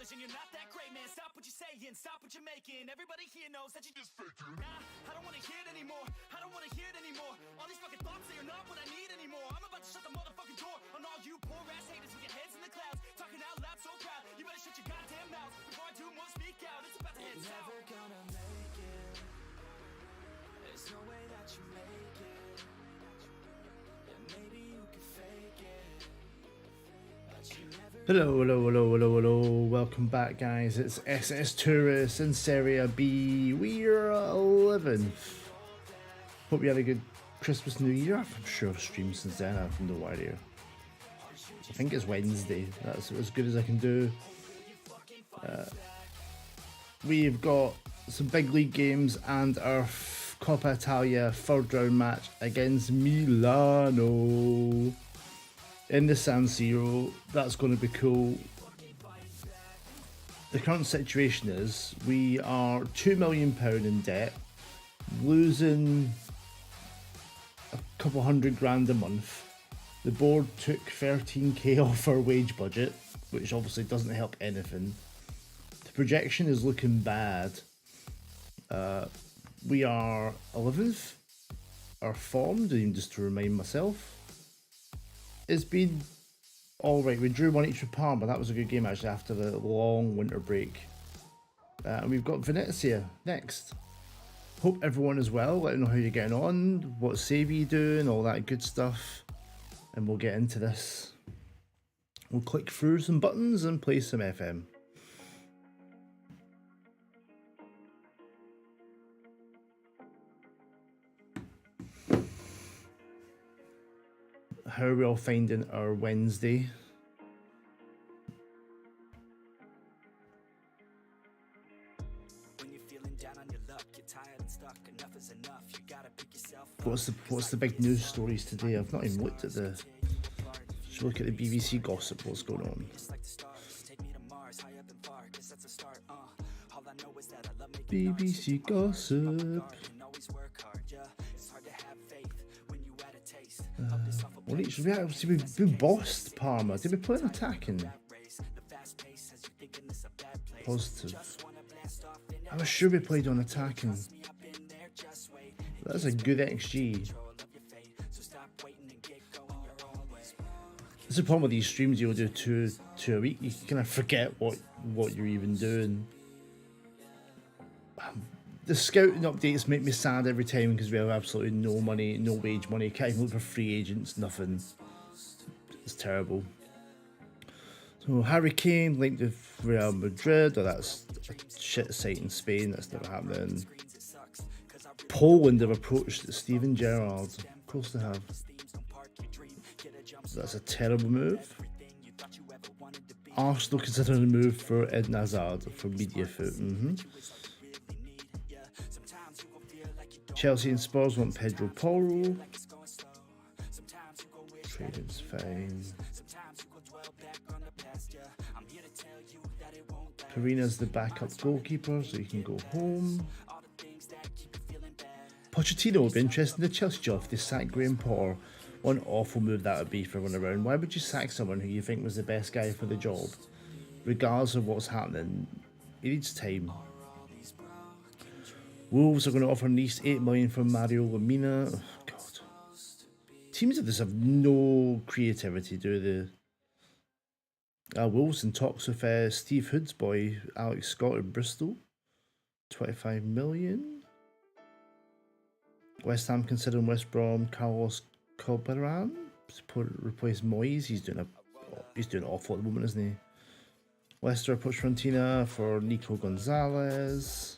television, you're not that great, man. Stop what you're saying, stop what you're making. Everybody here knows that you just faking. Nah, I don't wanna hear it anymore. I don't wanna hear it anymore. All these fucking thoughts, they are not what I need anymore. I'm about to shut the motherfucking door on all you poor ass haters with your heads in the clouds, talking out loud so proud. You better shut your goddamn mouth before I do more speak out. It's about to head south. You're never gonna make it. There's no way that you make it. And maybe you can fake it. Hello, welcome back guys, it's SS Turris in Serie B, we're 11th. Hope you had a good Christmas, New Year. I'm sure I've streamed since then, I have no idea. I think it's Wednesday, that's as good as I can do. We've got some big league games and our Coppa Italia third round match against Milano in the San Siro. That's going to be cool. The current situation is we are £2 million in debt, losing a couple £100,000 a month. The board took 13k off our wage budget, which obviously doesn't help anything. The projection is looking bad. We are 11th. Our form, just to remind myself, it's been alright. We drew 1-1 with Parma. That was a good game actually after the long winter break. And we've got Venezia next. Hope everyone is well. Let me know how you're getting on, what save you doing, all that good stuff. And we'll get into this. We'll click through some buttons and play some FM. How are we all finding our Wednesday? What's the big news stories today? I've not even looked at the. Should look at the BBC gossip. What's going on? BBC gossip. We bossed Parma. Did we play an attacking? Positive. I was sure we played on attacking. That's a good XG. That's the problem with these streams. You'll do two a week. You kind of forget what you're even doing. The scouting updates make me sad every time because we have absolutely no money, no wage money. Can't even look for free agents, nothing. It's terrible. So Harry Kane linked with Real Madrid. Oh, that's a shit site in Spain. That's never happening. Poland have approached Steven Gerrard. Of course they have. So that's a terrible move. Arsenal considering a move for Eden Hazard from Mediafoot. Chelsea and Spurs want Pedro Porro. Trading's fine. Karina's the backup goalkeeper, so you can go home. Pochettino would be interested in the Chelsea job if they sacked Graham Potter. What an awful move that would be for everyone around. Why would you sack someone who you think was the best guy for the job? Regardless of what's happening, he needs time. Wolves are going to offer at least $8 million for Mario Lemina. Oh, God. Teams like this have no creativity, do they? Wolves in talks with Steve Hood's boy, Alex Scott at Bristol. $25 million. West Ham considering West Brom, Carlos Corberan to replace Moyes. He's doing awful at the moment, isn't he? Leicester approached Fiorentina for Nico Gonzalez.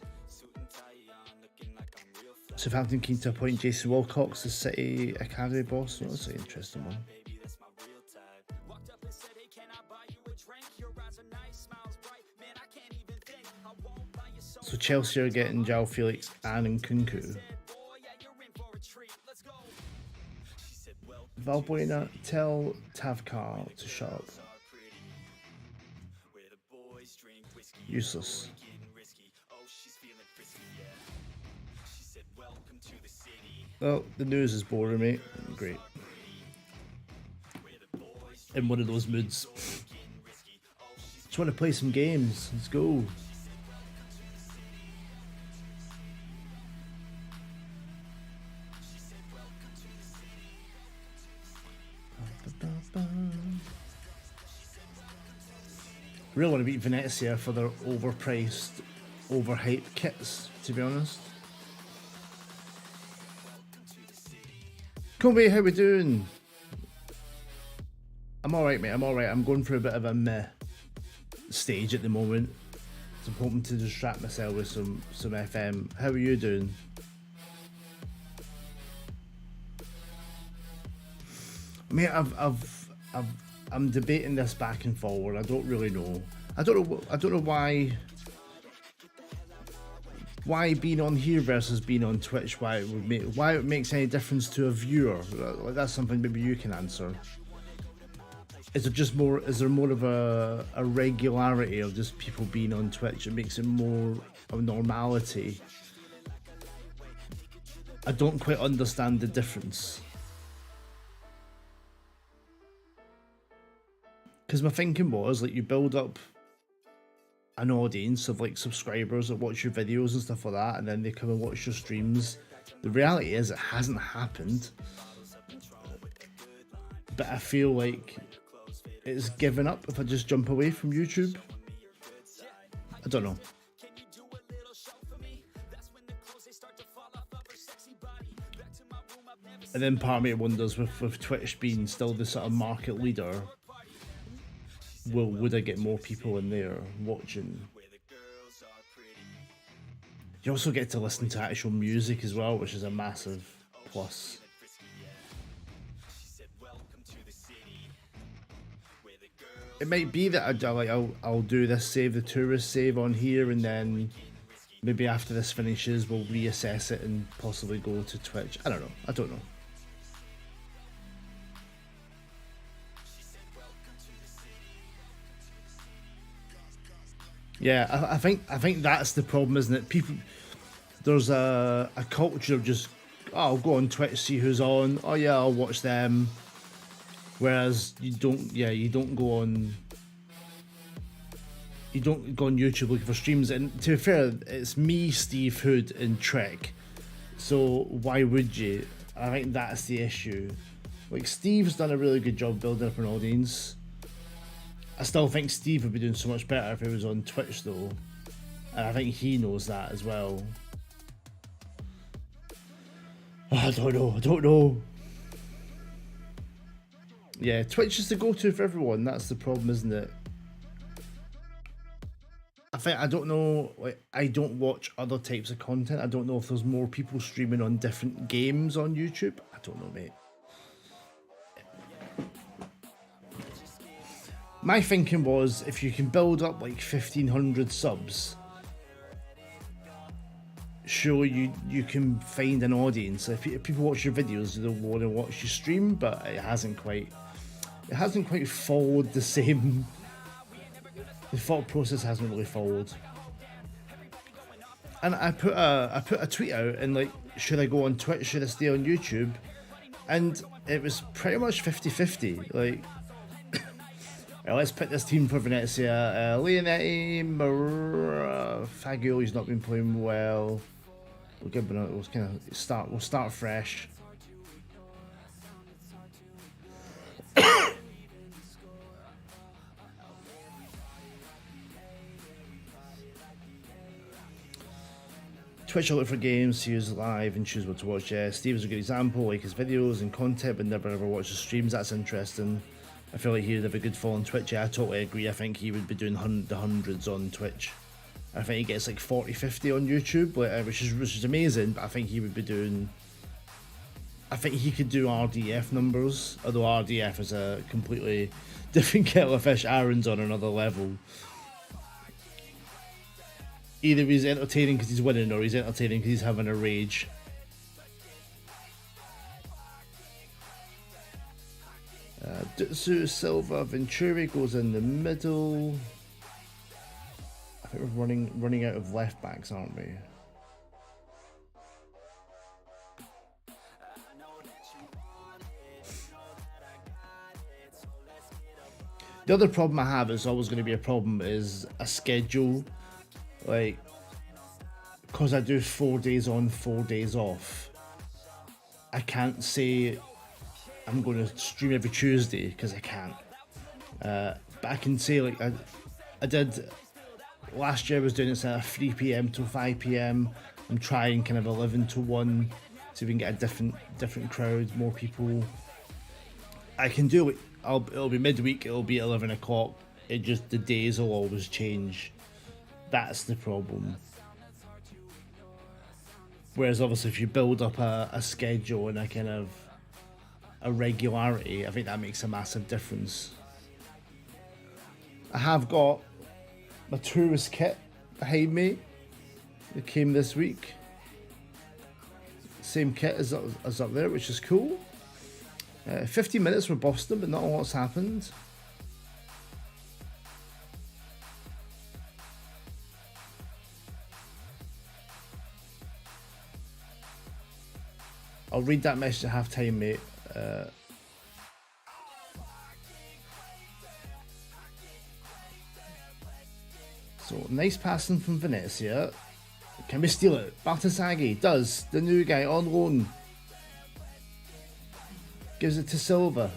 Southampton keen to appoint Jason Wilcox as City Academy boss. Well, that's an interesting one. So Chelsea are getting João Felix and Nkunku. Valbuena, tell Tavkar to shut up. Useless. Well, the news is boring, mate. Great. In one of those moods. Just want to play some games. Let's go. I really want to beat Venezia for their overpriced, overhyped kits, to be honest. Kobe, how we doing? I'm alright, mate, I'm alright. I'm going through a bit of a meh stage at the moment. So I'm hoping to distract myself with some FM. How are you doing? Mate, I'm debating this back and forward. I don't really know. I don't know why being on here versus being on Twitch, why it makes any difference to a viewer. Like, that's something maybe you can answer. Is there more of a regularity of just people being on Twitch? It makes it more of normality. I don't quite understand the difference. Because my thinking was, like, you build up an audience of, like, subscribers that watch your videos and stuff like that, and then they come and watch your streams. The reality is it hasn't happened. But I feel like it's given up if I just jump away from YouTube. I don't know. And then part of me wonders, with Twitch being still the sort of market leader, would I get more people in there watching? You also get to listen to actual music as well, which is a massive plus. It might be that I'll do this save the tourist save on here, and then maybe after this finishes we'll reassess it and possibly go to Twitch. I don't know. Yeah, I think that's the problem, isn't it? People, there's a culture of just, oh, I'll go on Twitch, see who's on. Oh yeah, I'll watch them. Whereas you don't go on YouTube looking for streams. And to be fair, it's me, Steve Hood, and Trek. So why would you? I think that's the issue. Like, Steve's done a really good job building up an audience. I still think Steve would be doing so much better if he was on Twitch though. And I think he knows that as well. Oh, I don't know. Yeah, Twitch is the go-to for everyone. That's the problem, isn't it? I don't know, like, I don't watch other types of content. I don't know if there's more people streaming on different games on YouTube. I don't know, mate. My thinking was, if you can build up like 1,500 subs, sure, you can find an audience. If people watch your videos, they'll want to watch your stream, but it hasn't quite followed the same. The thought process hasn't really followed. And I put a tweet out and, like, should I go on Twitch, should I stay on YouTube? And it was pretty much 50-50. Like, let's pick this team for Venezia. Leonetti, Fagioli's not been playing well. We'll start fresh. Twitch, I look for games to use live and choose what to watch. Yeah, Steve is a good example, like his videos and content, but never ever watch his streams. That's interesting. I feel like he'd have a good fall on Twitch. Yeah, I totally agree. I think he would be doing the hundreds on Twitch. I think he gets like 40-50 on YouTube, which is amazing, but I think he would be doing... I think he could do RDF numbers, although RDF is a completely different kettle of fish. Aaron's on another level. Either he's entertaining because he's winning, or he's entertaining because he's having a rage. Dutsu, Silva, Venturi goes in the middle. I think we're running out of left backs, aren't we? The other problem I have is always going to be a problem is a schedule. Like, because I do 4 days on, 4 days off, I can't say I'm going to stream every Tuesday because I can't. But I can say, like, I did last year. I was doing it at 3 p.m. to 5 p.m. I'm trying kind of 11 to 1 so we can get a different crowd, more people. I can do it. It'll be midweek. It'll be 11 o'clock. It just, the days will always change. That's the problem. Whereas obviously if you build up a schedule and a kind of a regularity, I think that makes a massive difference. I have got my tourist kit behind me. It came this week. Same kit as up there, which is cool. 50 minutes for Boston, but not a lot's happened. I'll read that message at half time, mate. So, nice passing from Venezia. Can we steal it? Baltasaghi does. The new guy on loan. Gives it to Silva.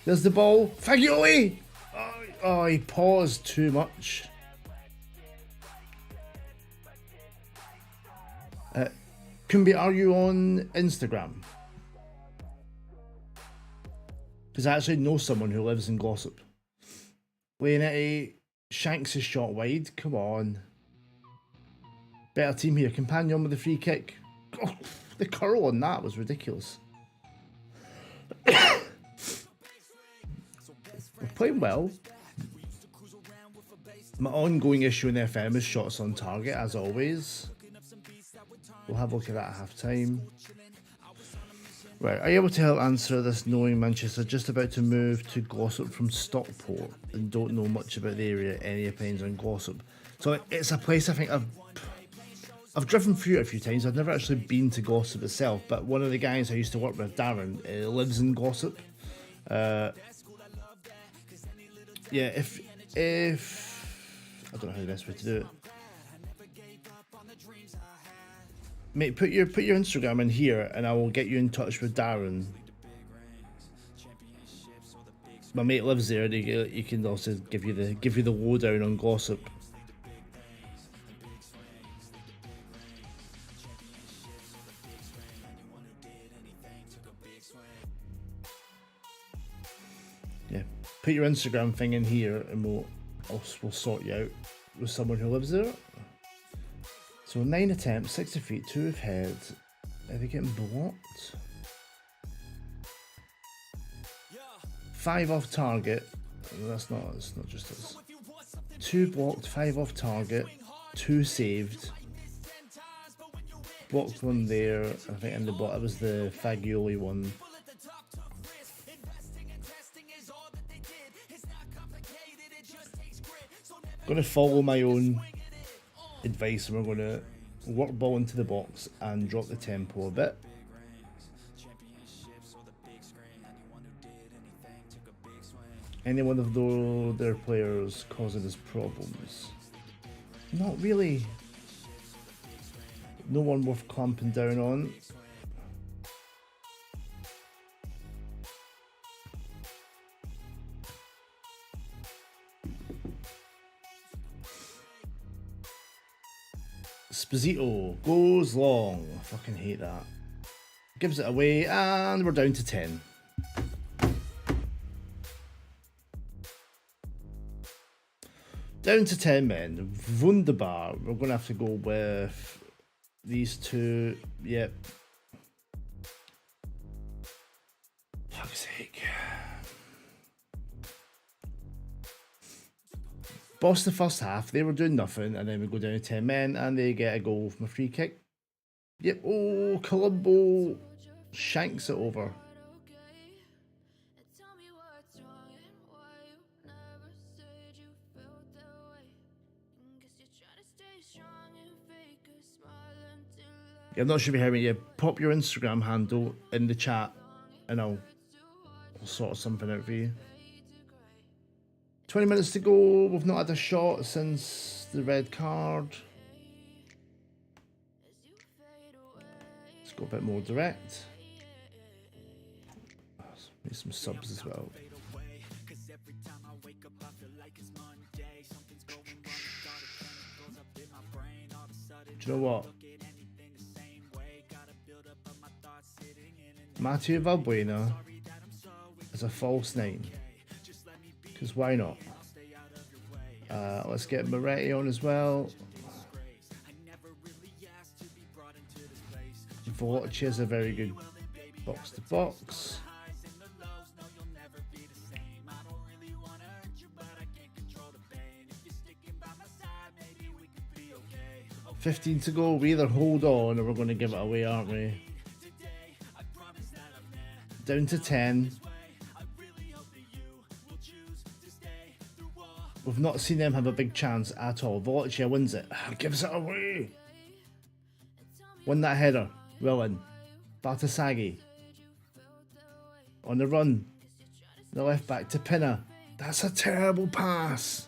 There's the ball. Fagioli! Oh, he paused too much. Kumbi, are you on Instagram? Because I actually know someone who lives in Glossop. Leonetti shanks his shot wide. Come on. Better team here. Companion with the free kick. Oh, the curl on that was ridiculous. We're playing well. My ongoing issue in FM is shots on target, as always. We'll have a look at that at half time. Right, are you able to help answer this, knowing Manchester just about to move to Glossop from Stockport and don't know much about the area? Any opinions on Glossop? So it's a place I think I've driven through it a few times. I've never actually been to Glossop itself, but one of the guys I used to work with, Darren, lives in Glossop. Yeah, if I don't know how the best way to do it. Mate, put your Instagram in here and I will get you in touch with Darren. My mate lives there and he can also give you the lowdown on Glossop. Yeah, put your Instagram thing in here and we'll sort you out with someone who lives there. So 9 attempts, 6 defeat, 2 of head. Are they getting blocked? 5 off target. It's not just us. 2 blocked, 5 off target, 2 saved. Blocked one there, I think in the bottom. That was the Fagioli one. Gonna follow my own advice and we're going to work ball into the box and drop the tempo a bit. Any one of their players causing us problems? Not really. No one worth clamping down on. Esposito goes long. I fucking hate that. Gives it away and we're down to 10. Down to 10 men. Wunderbar. We're going to have to go with these two. Yep. Fuck's sake. Boss the first half, they were doing nothing, and then we go down to 10 men, and they get a goal from a free kick. Yep, oh, Colombo shanks it over. Yeah, I'm not sure if you heard me. Yeah, pop your Instagram handle in the chat, and I'll sort something out for you. 20 minutes to go. We've not had a shot since the red card. Let's go a bit more direct. Make some subs as well. Do you know what? Mathieu Valbuena is a false name. Because why not? Let's get Moretti on as well. Volocci is a very good box to box. $15 to go. We either hold on or we're going to give it away, aren't we? Down to 10. We've not seen them have a big chance at all. Volocci wins it. Gives it away. Won that header. Well in. Bartasaghi. On the run. The left back to Pinna. That's a terrible pass.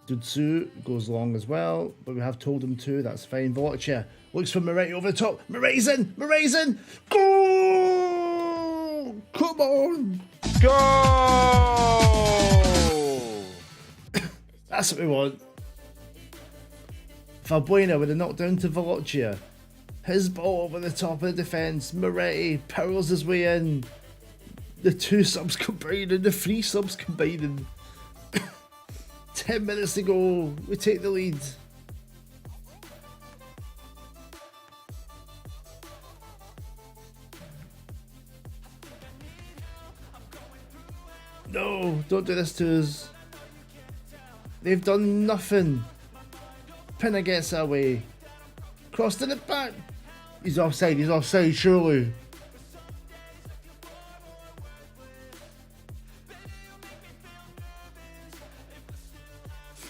Dudsu goes long as well, but we have told him to. That's fine. Volocci looks for Moretti over the top. Moretti's in! Moretti's in! Go! Come on! Go! That's what we want. Valbuena with a knockdown to Volocci. His ball over the top of the defence. Moretti powers his way in. The two subs combining, the three subs combining. 10 minutes to go. We take the lead. No, don't do this to us. They've done nothing. Pinna gets away. Crossed in the back. He's offside, surely.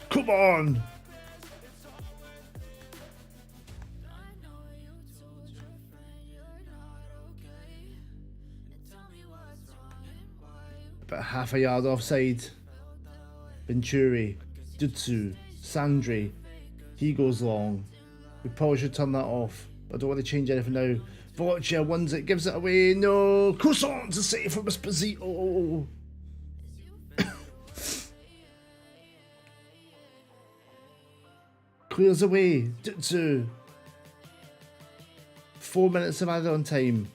Come on! About half a yard offside. Venturi, Dudsu, Sandri. He goes long. We probably should turn that off. I don't want to change anything now. Volocci wins it, gives it away. No! Coussant to save from Esposito. Clears away. Dudsu. 4 minutes of added on time.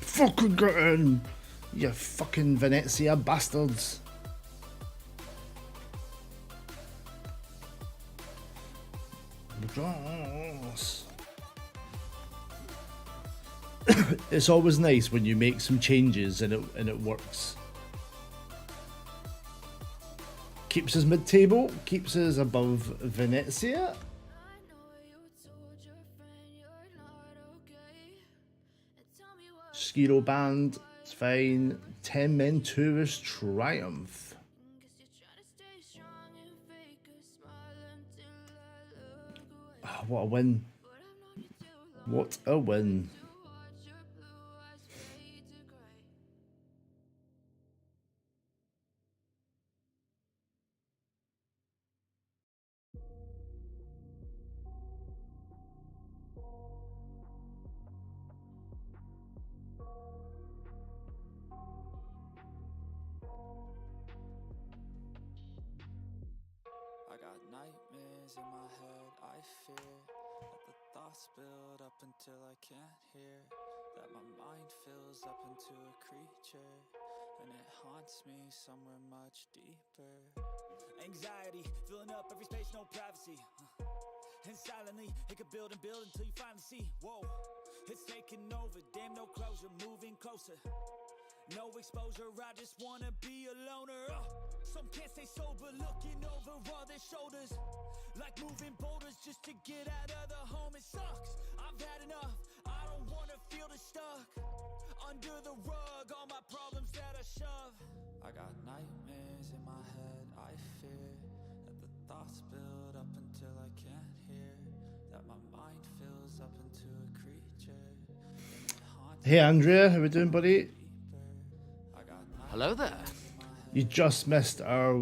Fucking get in! You fucking Venezia bastards. It's always nice when you make some changes and it works. Keeps us mid-table, keeps us above Venezia. Skiro band, it's fine. 10 men, Turris triumph. Oh, what a win. What a win. Nightmares in my head, I fear that the thoughts build up until I can't hear, that my mind fills up into a creature, and it haunts me somewhere much deeper. Anxiety, filling up every space, no privacy, and silently, it could build and build until you finally see, whoa, it's taking over, damn no closure, moving closer. No exposure, I just wanna be a loner. Some can't stay sober, looking over all their shoulders, like moving boulders just to get out of the home. It sucks, I've had enough, I don't wanna feel the stuck under the rug, all my problems that I shove. I got nightmares in my head, I fear that the thoughts build up until I can't hear, that my mind fills up into a creature, and it Hey Andrea, how we doing, buddy? Hello there. You just missed our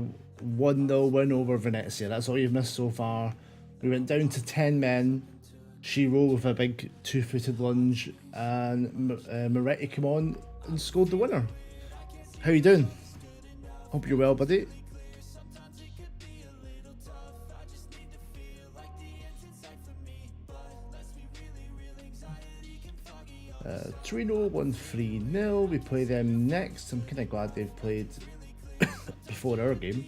1-0 win over Venezia. That's all you've missed so far. We went down to 10 men. Shiro with a big two-footed lunge, and Moretti came on and scored the winner. How you doing? Hope you're well, buddy. Torino won 3-0. We play them next. I'm kind of glad they've played before our game.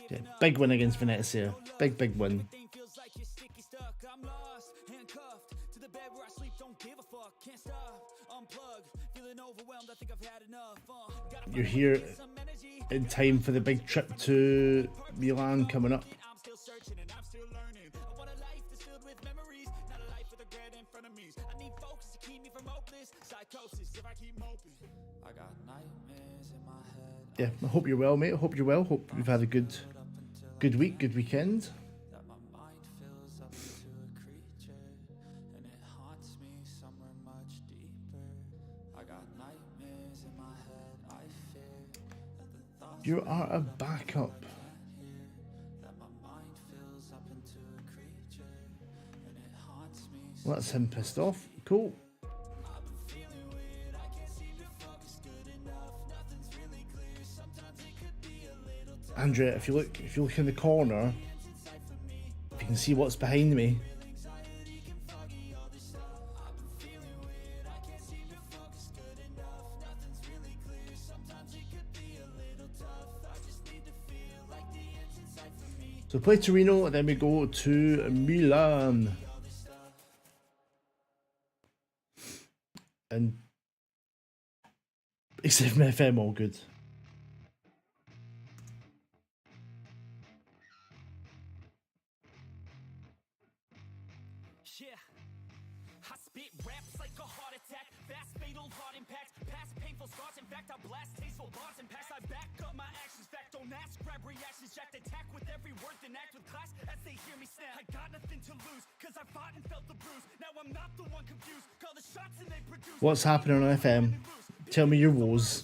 Yeah, big win against Venezia. Big win. You're here in time for the big trip to Milan coming up. Yeah, I hope you're well, mate. I hope you're well. Hope you've had a good week, good weekend. You are a backup. Well, that's him pissed off. Cool. Andrea, if you look in the corner, if you can see what's behind me. So we play Torino and then we go to Milan. And except from FM, all good. Yeah, I spit raps like a heart attack, fast fatal heart impact, past painful scars. In fact, I blast tasteful bars and pass. I back up my actions, fact don't ask, grab reactions, jacked attack with every word, then act with class as they hear me snap. I got nothing to lose, cause I fought and felt the bruise. Now I'm not the one confused, call the shots and they produce. What's happening on FM? Tell me your woes.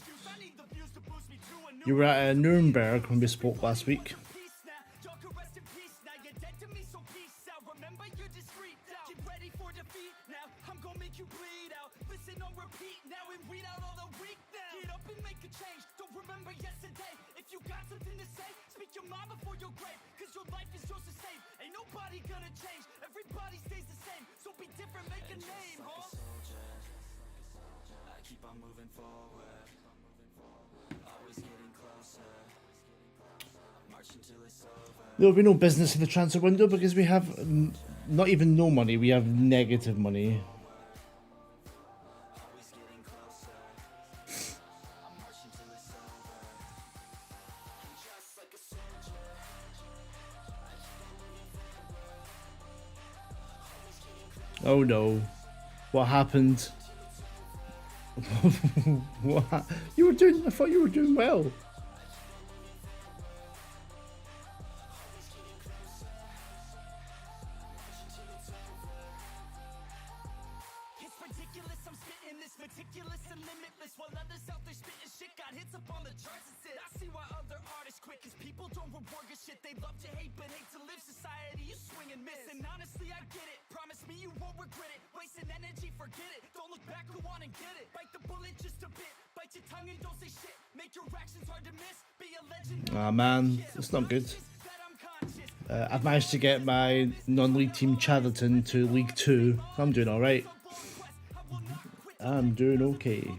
You were at Nuremberg when we spoke last week. There'll be no business in the transfer window because we have not even no money, we have negative money. Oh no. What happened? What? I thought you were doing well. Ah man, it's not good. I've managed to get my non-league team Chatterton to League 2. I'm doing alright. I'm doing okay.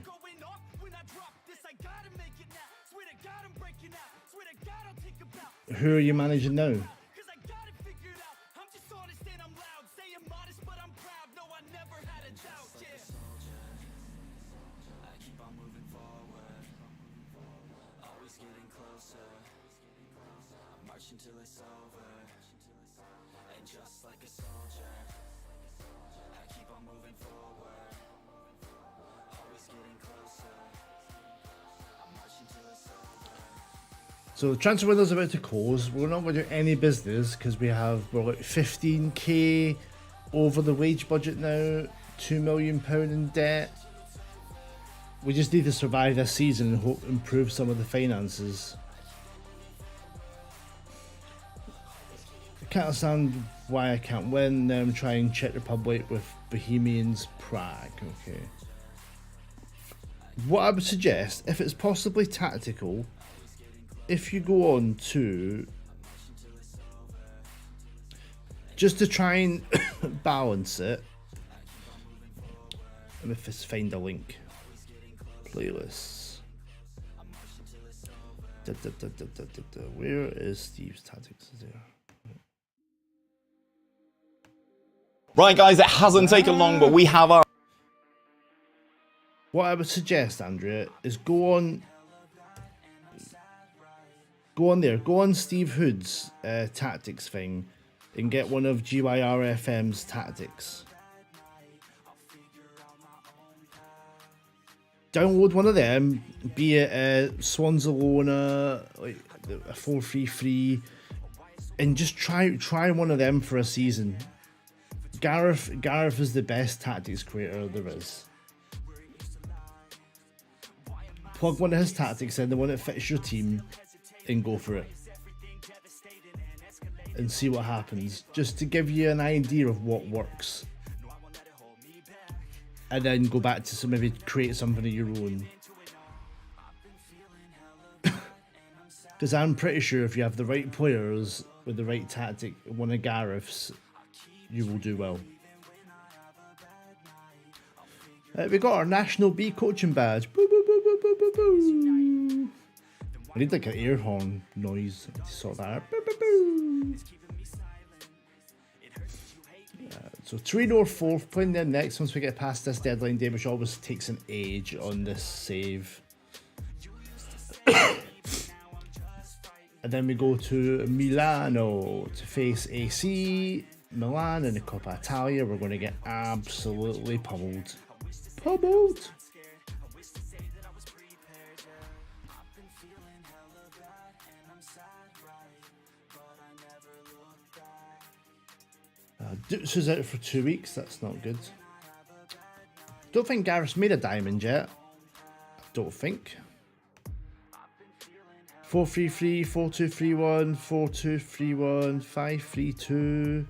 Who are you managing now? So the transfer window's about to close. We're not going to do any business because we're like 15k over the wage budget now, £2 million in debt. We just need to survive this season and hope improve some of the finances. I can't understand why I can't win. Now I'm trying Czech Republic with Bohemians Prague. Okay. What I would suggest, if it's possibly tactical, if you go on to just to try and balance it. Let me just find a link. Playlists. Where is Steve's tactics? Is there? Right, guys, it hasn't taken long, but we have our... What I would suggest, Andrea, is go on there, go on Steve Hood's tactics thing and get one of GYRFM's tactics. Download one of them, be it Swansea, like a 4-3-3, and just try one of them for a season. Gareth is the best tactics creator there is. Plug one of his tactics in, the one that fits your team, and go for it. And see what happens, just to give you an idea of what works. And then go back to maybe create something of your own. Because I'm pretty sure if you have the right players with the right tactic, one of Gareth's, you will do well. We got our National B coaching badge. Boo, boo, boo, boo, boo, boo, boo. I need like an air horn noise to sort that out. Boo, boo, boo. So Torino or 4th, playing them next once we get past this deadline day, which always takes an age on this save. And then we go to Milano to face AC Milan in the Coppa Italia. We're going to get absolutely pummeled. Pummeled! Dukes is out for 2 weeks, that's not good. Don't think Gareth's made a diamond yet. I don't think. 4-3-3, 4-2-3-1, 4-2-3-1, 5-3-2,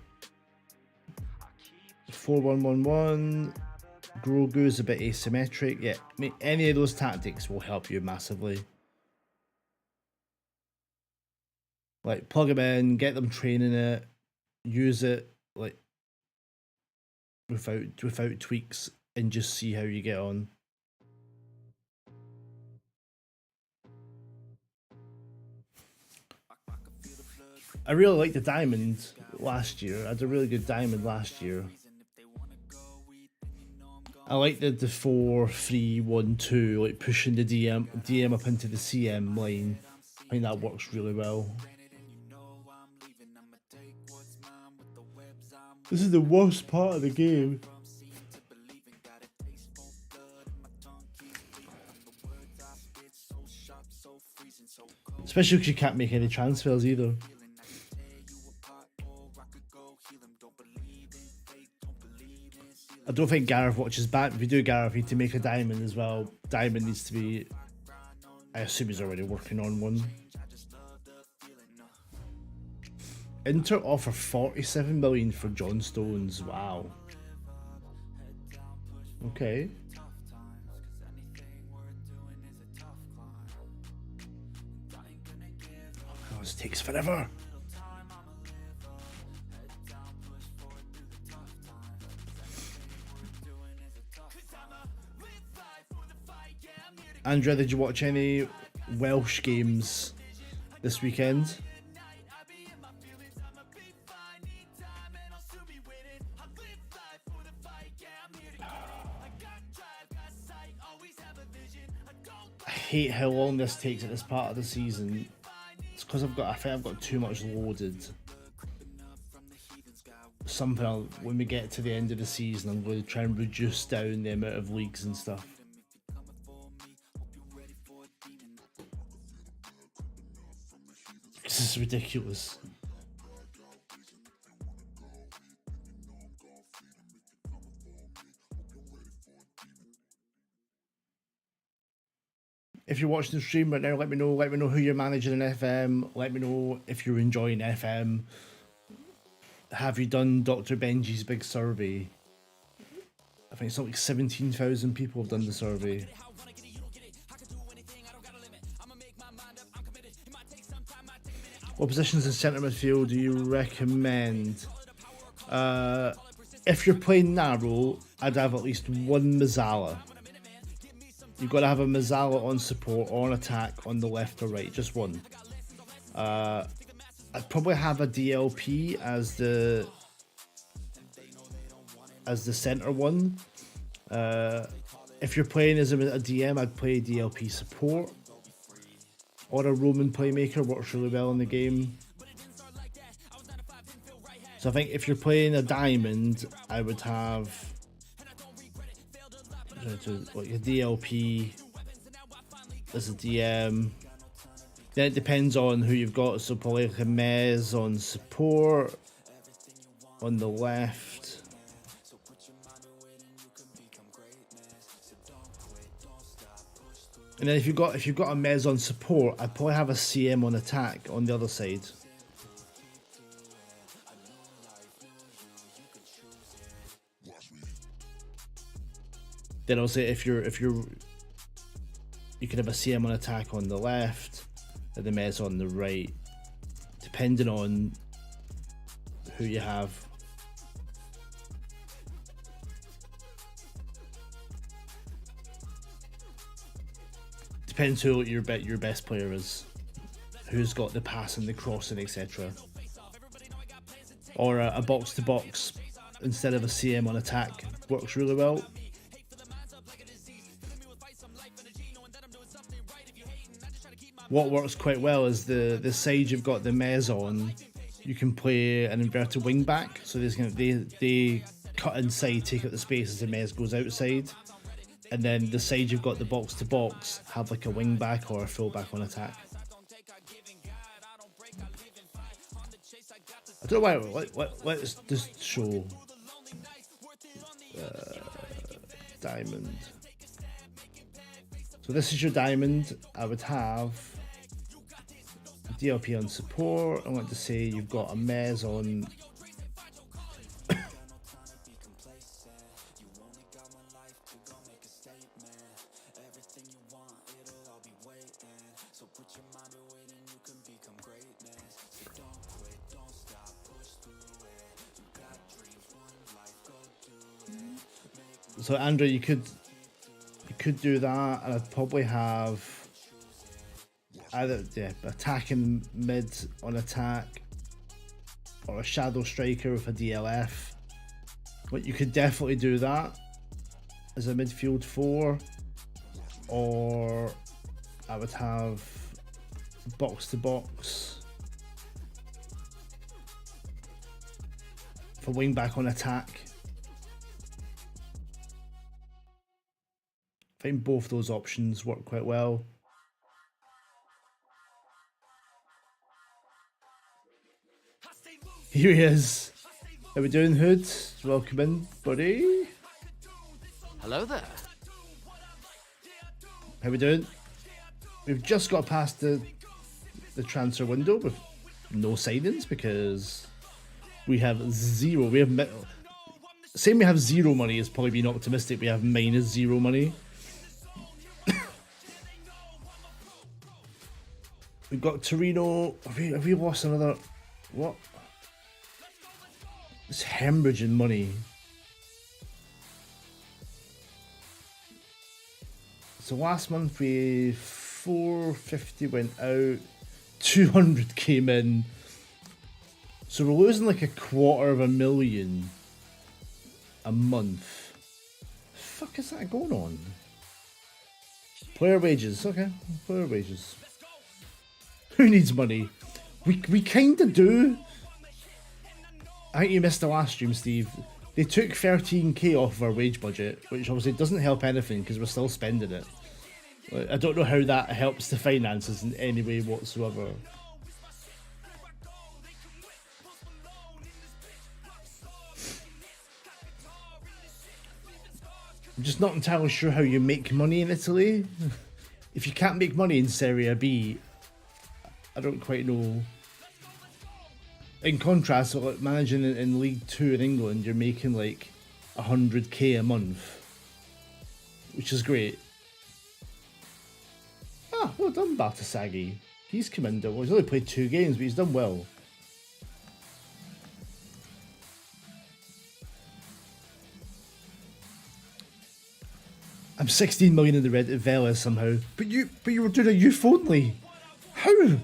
4-1-1-1. Grogu's a bit asymmetric. Yeah, I mean, any of those tactics will help you massively. Like, plug them in, get them training it, use it like without tweaks, and just see how you get on. I really liked the diamond last year. I had a really good diamond last year. I like the 4-3-1-2, like pushing the DM up into the CM line. I think that works really well. This is the worst part of the game. Especially because you can't make any transfers either. I don't think Gareth watches back. If you do, Gareth, you need to make a diamond as well. Diamond needs to be... I assume he's already working on one. Inter offer 47 million for John Stones. Wow. Okay. Oh, this takes forever. Andrea, did you watch any Welsh games this weekend? I hate how long this takes at this part of the season. It's because I think I've got too much loaded. Something when we get to the end of the season, I'm going to try and reduce down the amount of leagues and stuff. just ridiculous. If you're watching the stream right now, let me know. Let me know who you're managing in FM. Let me know if you're enjoying FM. Have you done Dr. Benji's big survey? I think it's something like 17,000 people have done the survey. What positions in centre midfield do you recommend? If you're playing narrow, I'd have at least one Mazzala. You've got to have a Mazzala on support or on attack on the left or right, just one. I'd probably have a DLP as the centre one. If you're playing as a DM, I'd play DLP support. Or a Roman playmaker, works really well in the game. So I think if you're playing a diamond, I would have like a DLP as a DM. Then it depends on who you've got. So probably like a Mez on support on the left. And then if you've got a Mez on support, I'd probably have a CM on attack on the other side. Then I'll say if you could have a CM on attack on the left and the Mez on the right, depending on who you have. Depends who your best player is, who's got the passing, the crossing, etc. Or a box to box instead of a CM on attack works really well. What works quite well is the side you've got the Mez on. You can play an inverted wing back, so they cut inside, take up the space as the Mez goes outside. And then the side you've got the box to box, have like a wing back or a full back on attack. I don't know why. Let's just show diamond. So this is your diamond. I would have DLP on support. I want to say you've got a Mez on. So Andrew, you could do that, and I'd probably have either attacking mid on attack or a shadow striker with a DLF. But you could definitely do that as a midfield 4, or I would have box to box for wing back on attack. I think both those options work quite well. Here he is. How we doing, Hood? Welcome in, buddy. Hello there. How we doing? We've just got past the transfer window with no signings because we have zero. We have zero money is probably being optimistic. We have -0 money. We've got Torino. Have we lost another? What? It's hemorrhaging money. So last month we 450 went out, 200 came in. So we're losing like $250,000 a month. The fuck is that going on? Player wages, okay. Player wages. Who needs money? We kinda do. I think you missed the last stream, Steve. They took 13k off of our wage budget, which obviously doesn't help anything because we're still spending it. I don't know how that helps the finances in any way whatsoever. I'm just not entirely sure how you make money in Italy. If you can't make money in Serie B, I don't quite know. In contrast, like managing in League 2 in England, you're making like 100k a month, which is great. Ah, well done, Batasagi. He's come in. Well, he's only played 2 games, but he's done well. I'm 16 million in the red at Vela somehow. But you were doing a youth only. How?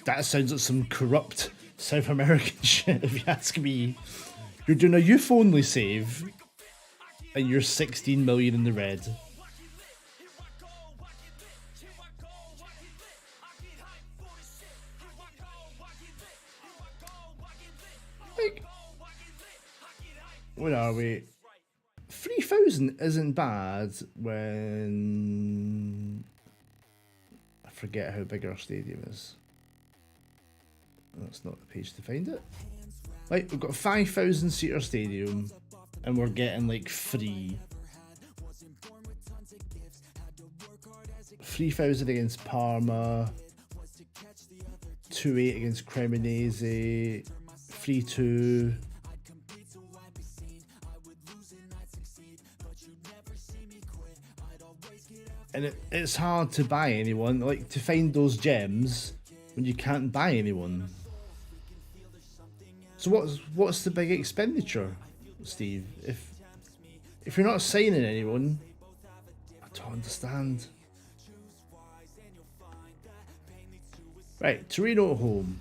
That sounds like some corrupt South American shit, if you ask me. You're doing a youth only save, and you're 16 million in the red. Like, where are we? 3,000 isn't bad when I forget how big our stadium is. That's not the page to find it. Right, we've got a 5,000 seater stadium and we're getting like 3,000 against Parma, 2,800 against Cremonese, 3,200. And it's hard to buy anyone, like to find those gems when you can't buy anyone. So what's the big expenditure, Steve? If you're not signing anyone, I don't understand. Right, Torino at home.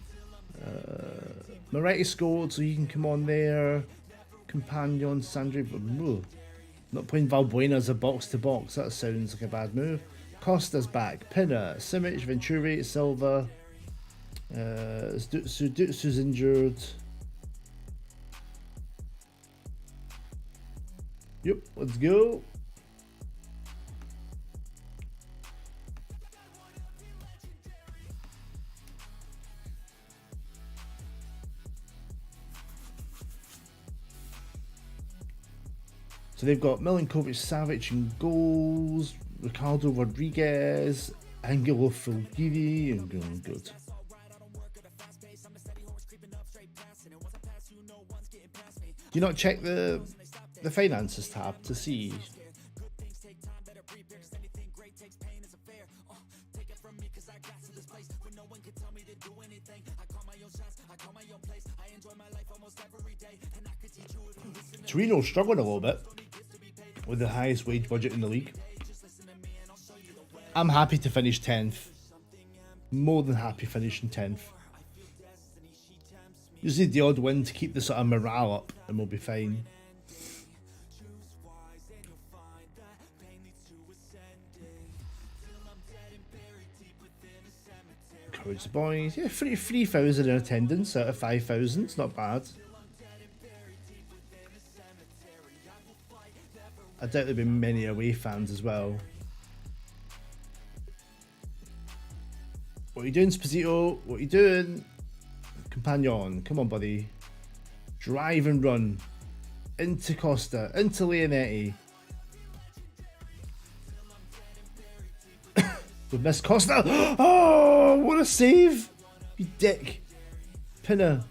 Moretti scored, so he can come on there. Compagnon, Sandri. Not playing Valbuena as a box-to-box, that sounds like a bad move. Costa's back. Pinna, Simic, Venturi, Silva. Sudutsu's injured. Yep, let's go. So they've got Milinkovic, Savic in goals, Ricardo Rodriguez, Angelo Fulgini, and going good. Do you not check the finances tab to see? Torino struggling a little bit with the highest wage budget in the league. I'm happy to finish 10th. More than happy finishing 10th. Just need the odd win to keep the sort of morale up and we'll be fine. Encourage the boys. Yeah, 3,000 in attendance out of 5,000. It's not bad. I doubt there'll be many away fans as well. What are you doing, Sposito? What are you doing? Compagnon, come on, buddy. Drive and run. Into Costa, into Leonetti. We've missed Costa. Oh, what a save! You dick. Pinner.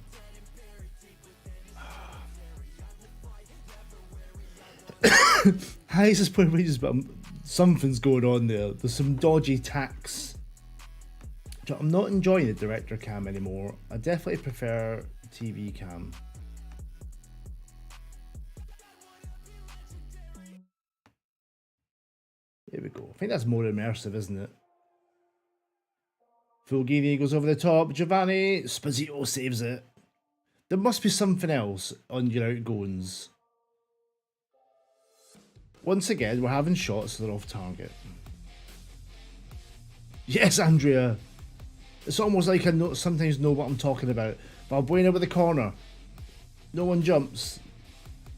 Highest is point wages, but something's going on there. There's some dodgy tax. I'm not enjoying the director cam anymore. I definitely prefer TV cam. There we go. I think that's more immersive, isn't it? Fulgini goes over the top. Giovanni Sposito saves it. There must be something else on your outgoings. Once again, we're having shots that are off target. Yes, Andrea. It's almost like I sometimes know what I'm talking about. Valbuena with the corner. No one jumps.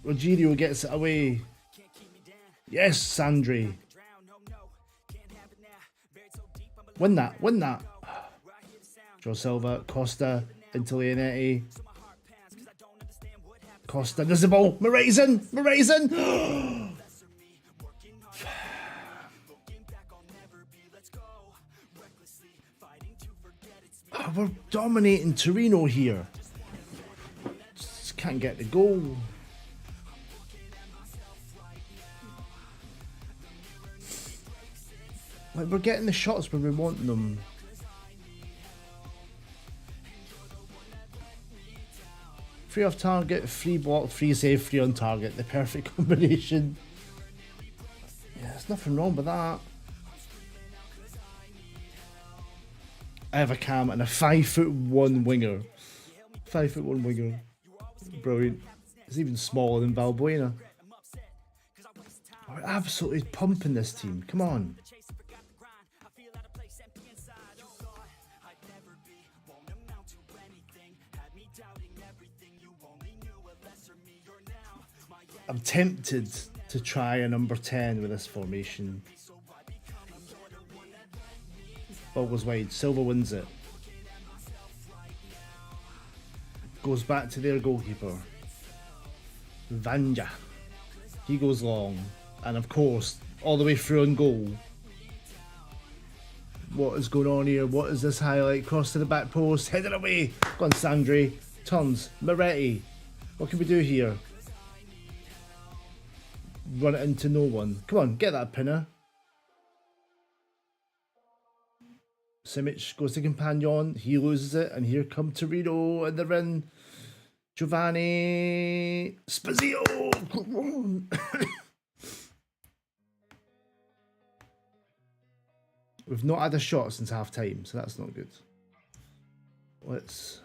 Rogerio gets it away. Yes, Sandri. Win that, win that. Joe Silva, Costa, into Leonetti. Costa does the ball. Moretti's in. Moretti's in. Oh, we're dominating Torino here. Just can't get the goal. Like, we're getting the shots when we want them. Free off target, free block, free save, free on target. The perfect combination. Yeah, there's nothing wrong with that. I have a cam and a 5'1" winger. 5'1" winger. Brilliant. It's even smaller than Valbuena. We're absolutely pumping this team. Come on. I'm tempted to try a number 10 with this formation. Ball goes wide. Silva wins it. Goes back to their goalkeeper. Vanja. He goes long. And of course, all the way through on goal. What is going on here? What is this highlight? Cross to the back post. Headed away. Go on, Sandri. Turns. Moretti. What can we do here? Run it into no one. Come on, get that pinner. Simic goes to Compagnon. He loses it. And here come Torino. And they're in. Giovanni. Spazio. Come on. We've not had a shot since half time, so that's not good. Let's...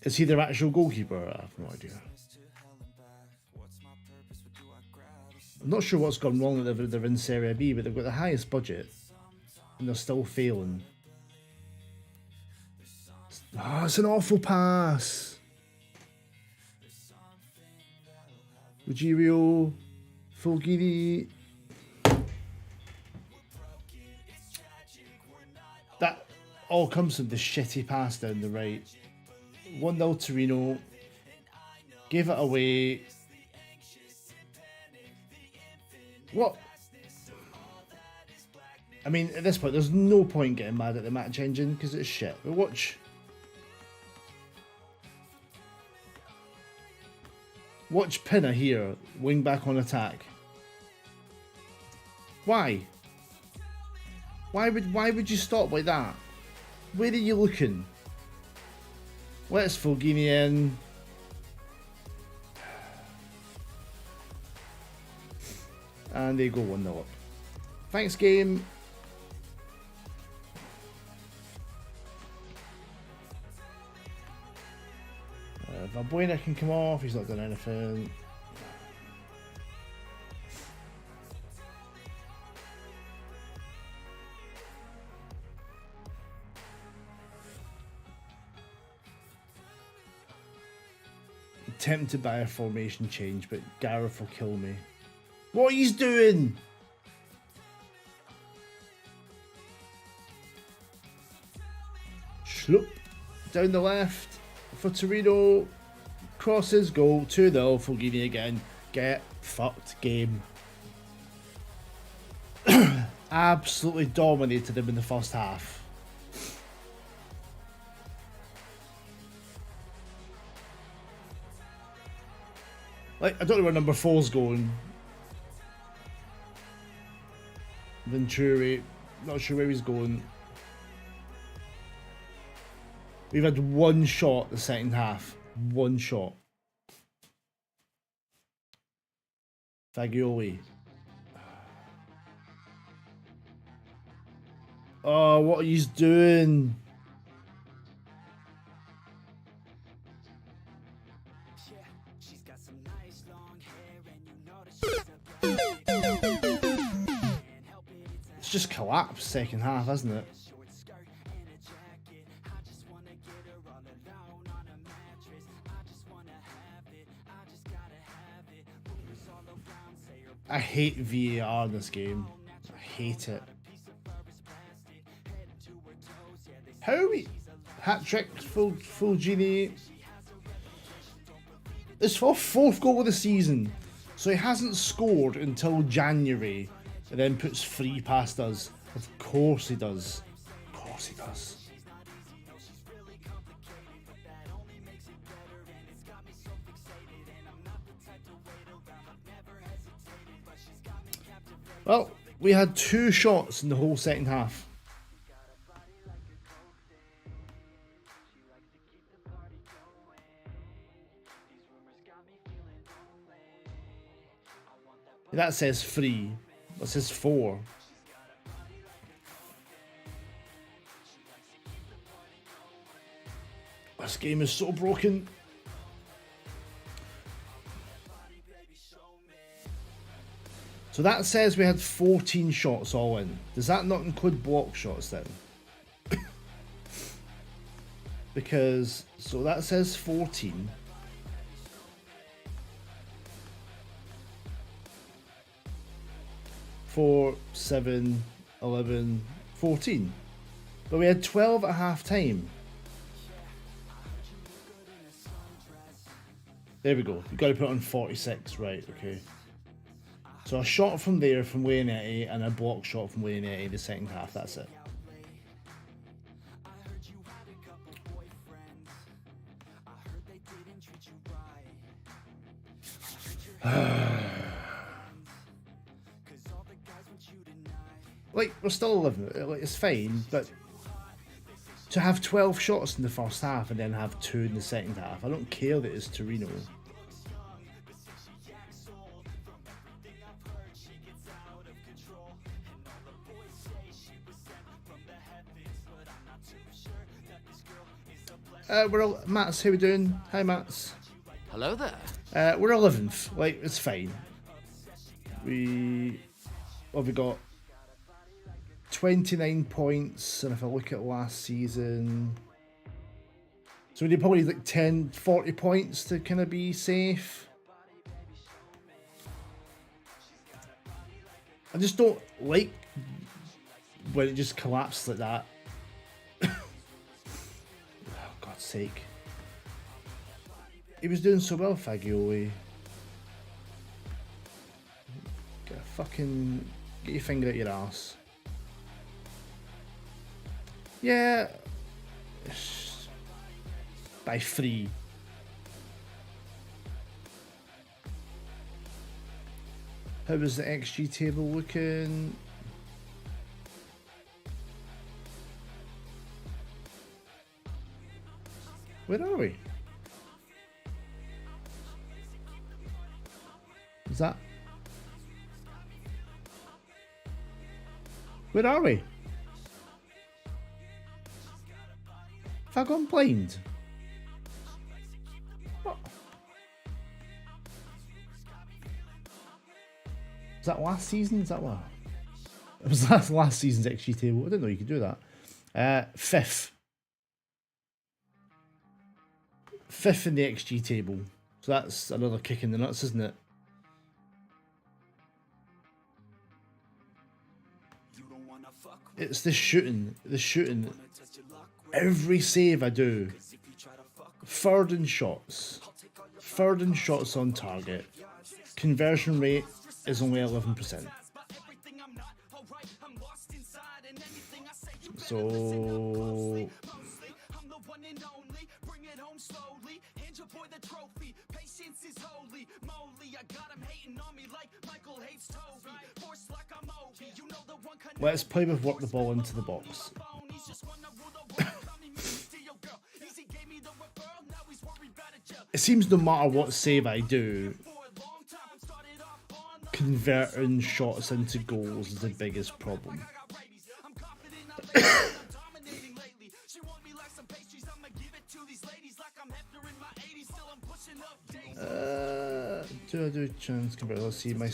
Is he their actual goalkeeper? I have no idea. I'm not sure what's gone wrong that they're in Serie B, but they've got the highest budget and they're still failing. Oh, it's an awful pass. Ruggiero, Fulgini. That all comes from the shitty pass down the right. 1-0 Torino. Gave it away. What? I mean, at this point, there's no point getting mad at the match engine because it's shit. But watch. Watch Pinner here, wing back on attack. Why? Why would you stop like that? Where are you looking? Let's Fulgini in. And they go 1-0 up. Thanks, game. Valbuena can come off, he's not done anything. I'm tempted by a formation change, but Gareth will kill me. What he's doing? Schlup. Down the left for Torino. Crosses, goal, 2-0, Fulgini again. Get fucked, game. Absolutely dominated them in the first half. Like, I don't know where number 4's going. Venturi, not sure where he's going. We've had one shot the second half. One shot. Fagioli. Oh, what are you doing? It's just collapsed second half, hasn't it? I hate VAR in this game. I hate it. How are we? Hat trick, full genie. It's for 4th goal of the season, so he hasn't scored until January, and then puts 3 past us. Of course he does. Of course he does. Well, we had 2 shots in the whole second half. That says 3. That says 4. This game is so broken. So that says we had 14 shots all in. Does that not include block shots then? Because, so that says 14. 4, 7, 11, 14. But we had 12 at half time. There we go. You've got to put on 46, right, okay. So a shot from there from Wayanetti and a block shot from Wayanetti the second half, that's it. Like, we're still 11, like, it's fine, but to have 12 shots in the first half and then have 2 in the second half, I don't care that it's Torino. Mats, how we doing? Hi, Mats. Hello there. We're 11th. Like, it's fine. We got 29 points, and if I look at last season, so we need probably like 10, 40 points to kind of be safe. I just don't like when it just collapses like that. God's sake. He was doing so well, Fagioli. Get your finger at your ass. Yeah. By 3. How was the XG table looking? Where are we? Is that? Where are we? Have I gone blind? What? Was that last season? Is that what? It was last season's XG table. I didn't know you could do that. 5th. 5th in the XG table. So that's another kick in the nuts, isn't it? It's the shooting. The shooting. Every save I do. 3rd in shots. 3rd in shots on target. Conversion rate is only 11%. So... let's play with work the ball into the box. It seems no matter what save I do, converting shots into goals is the biggest problem. Do I do chance convert? Let's see, my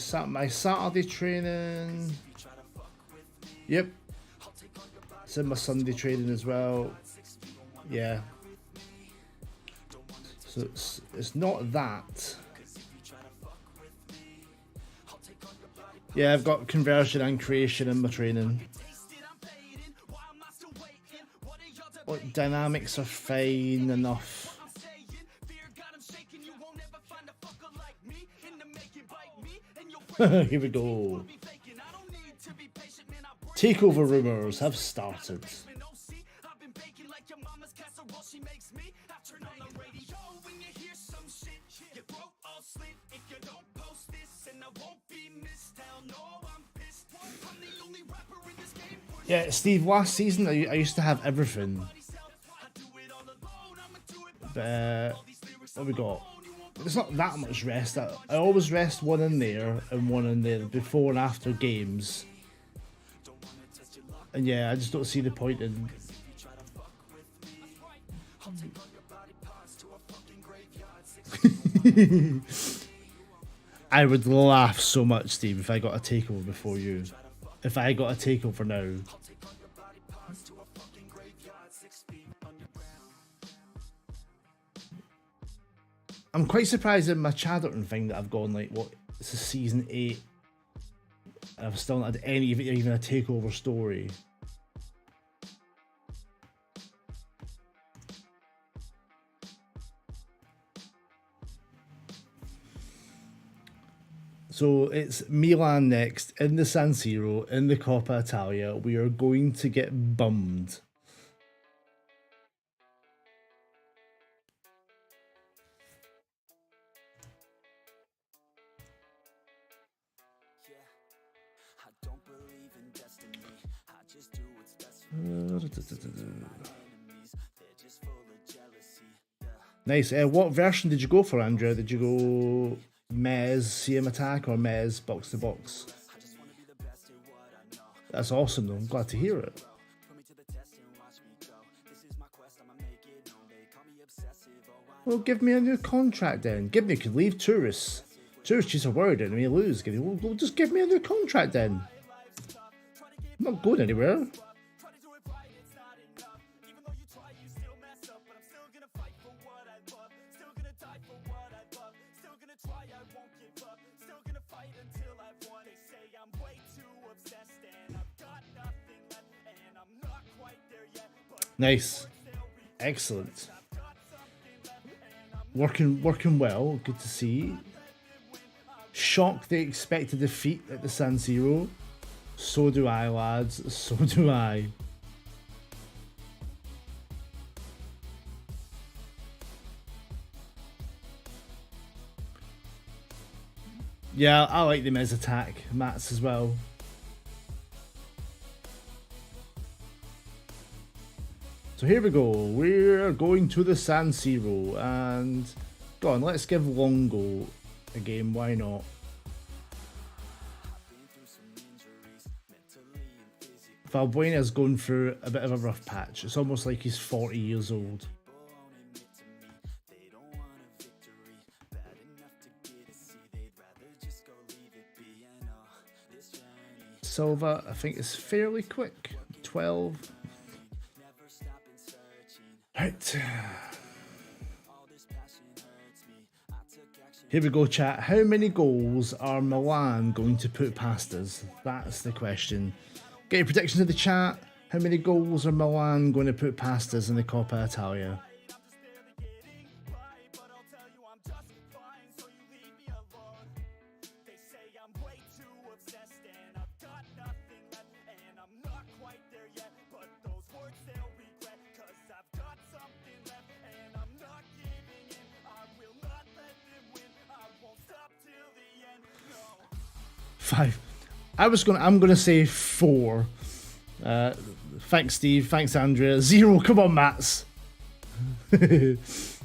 Saturday training. Yep. It's in my Sunday training as well. Yeah. So it's not that. Yeah, I've got conversion and creation in my training. like, dynamics are fine enough. Here we go. Takeover rumors have started. Yeah, Steve, last season I used to have everything. But what we got? It's not that much rest. I always rest one in there and one in there before and after games. And yeah, I just don't see the point in... I would laugh so much, Steve, if I got a takeover before you. If I got a takeover now. I'm quite surprised in my Chatterton thing that I've gone like, what, this is season 8. And I've still not had any, even a takeover story. So it's Milan next in the San Siro in the Coppa Italia. We are going to get bummed. Nice. What version did you go for, Andrea? Did you go Mez CM Attack or Mez Box to Box? That's awesome though. I'm glad to hear it. Well, give me a new contract then. Give me, could leave Turris. Turris just a word and we lose. Well, just give me a new contract then. I'm not going anywhere. Nice. Excellent. Working well. Good to see. Shocked they expect a defeat at the San Siro. So do I, lads. So do I. Yeah, I like them as attack mats as well. So here we go. We're going to the San Siro and go on, let's give Longo a game, why not? Valbuena's going through a bit of a rough patch. It's almost like he's 40 years old. Silva, I think, is fairly quick. 12. Right. Here we go, chat. How many goals are Milan going to put past us? That's the question. Get your predictions in the chat. How many goals are Milan going to put past us in the Coppa Italia? I'm gonna say 4. Thanks, Steve. Thanks, Andrea. 0. Come on, Mats. This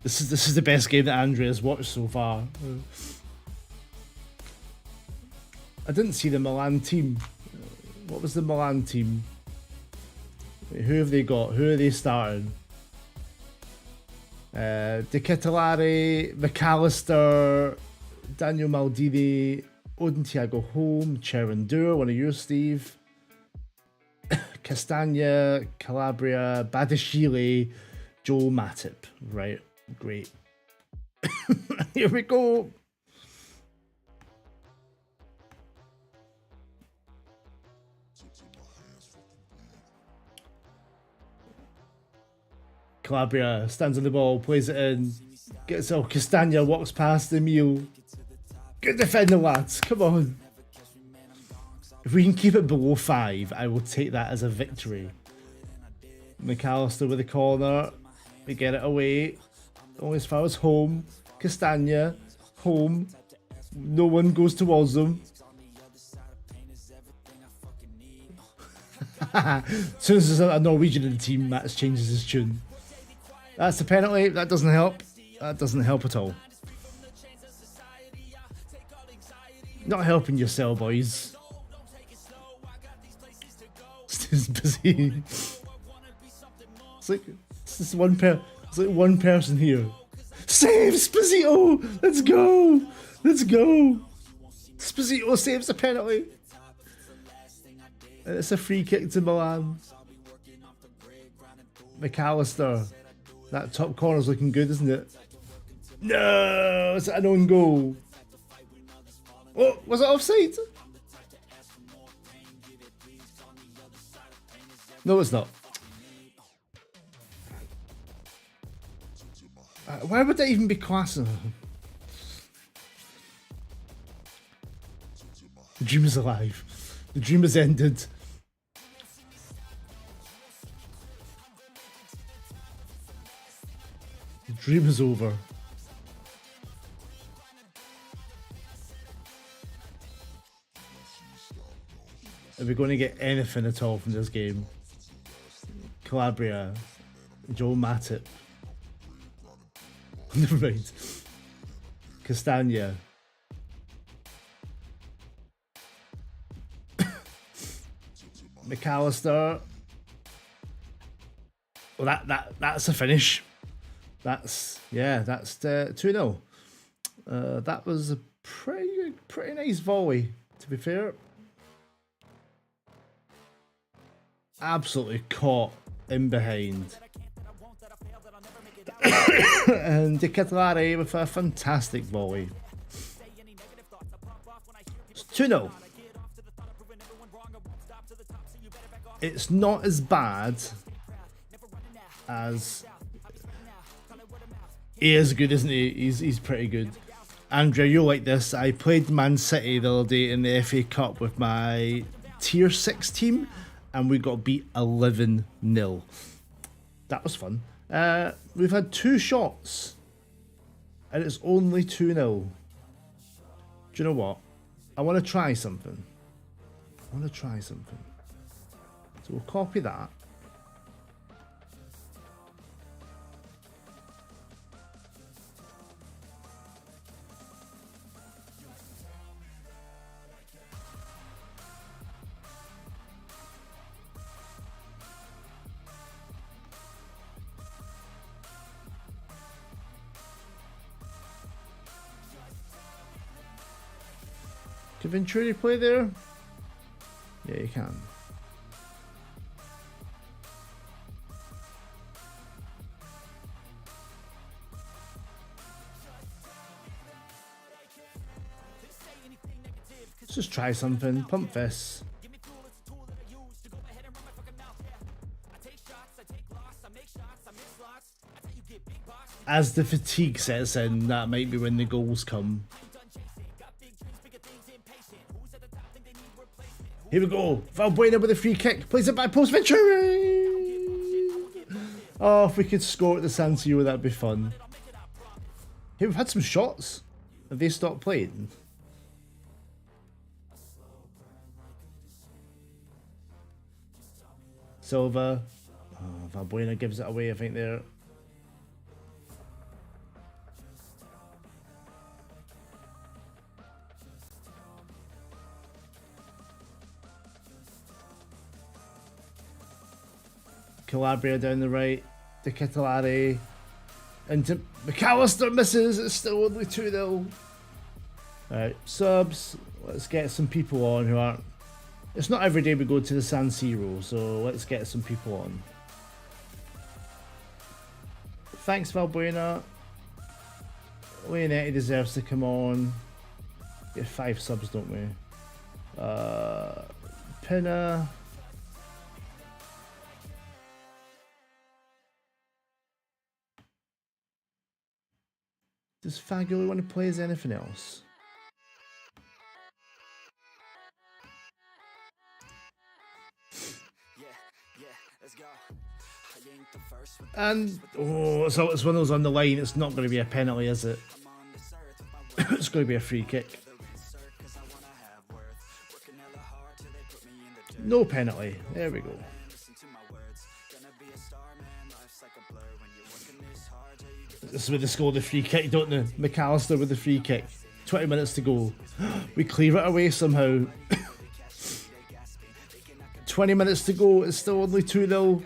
is the best game that Andrea's watched so far. I didn't see the Milan team. What was the Milan team? Who have they got? Who are they starting? De Ketelaere, McAllister, Daniel Maldini, Odin Thiago Holm, Cherendur, one of yours, Steve. Castagna, Calabria, Badashile, Joel Matip. Right, great. Here we go. Calabria stands on the ball, plays it in, gets all Castagna, walks past Emil. Good defending, lads, come on. If we can keep it below 5, I will take that as a victory. McAllister with the corner, we get it away, only as far as home. Castagna, home, no one goes towards them. As soon as there's a Norwegian in the team, Mats changes his tune. That's the penalty. That doesn't help. That doesn't help at all. Not helping yourself, boys. It's busy. It's like it's one person here. Save Sposito! Let's go! Let's go! Sposito saves the penalty. And it's a free kick to Milan. McAllister. That top corner's looking good, isn't it? No! It's an own goal. Oh, was it offside? No, it's not. Why would that even be classing? The dream is alive. The dream has ended. The dream is over. Are we going to get anything at all from this game? Calabria, Joe Matip. Never mind. Castagna. McAllister. Well, that's a finish. That's 2-0. That was a pretty nice volley, to be fair. Absolutely caught in behind. And De Ketelaere with a fantastic volley. It's 2-0. It's not as bad as... He is good, isn't he? He's pretty good. Andrea, you'll like this. I played Man City the other day in the FA Cup with my Tier 6 team, and we got beat 11-0. That was fun. We've had 2 shots, and it's only 2-0. Do you know what? I want to try something. So we'll copy that. Can Venturi play there? Yeah, you can. Let's just try something. Pump fists. As the fatigue sets in, that might be when the goals come. Here we go. Valbuena with a free kick. Plays it back post. Venturi! Oh, if we could score at the San Siro, that'd be fun. Hey, we've had some shots. Have they stopped playing? Silva. Oh, Valbuena gives it away, I think, there. Calabria down the right. De Ketelaere. Into McAllister misses. It's still only 2-0. Alright, subs. Let's get some people on who aren't... It's not every day we go to the San Siro, so let's get some people on. Thanks, Valbuena. Leonetti deserves to come on. Get 5 subs, don't we? Pinna. Does Fagioli want to play as anything else? And, oh, so it's one of those on the line. It's not going to be a penalty, is it? It's going to be a free kick. No penalty. There we go. This is where they score the free kick, don't they? McAllister with the free kick. 20 minutes to go. We clear it away somehow. 20 minutes to go. It's still only 2-0.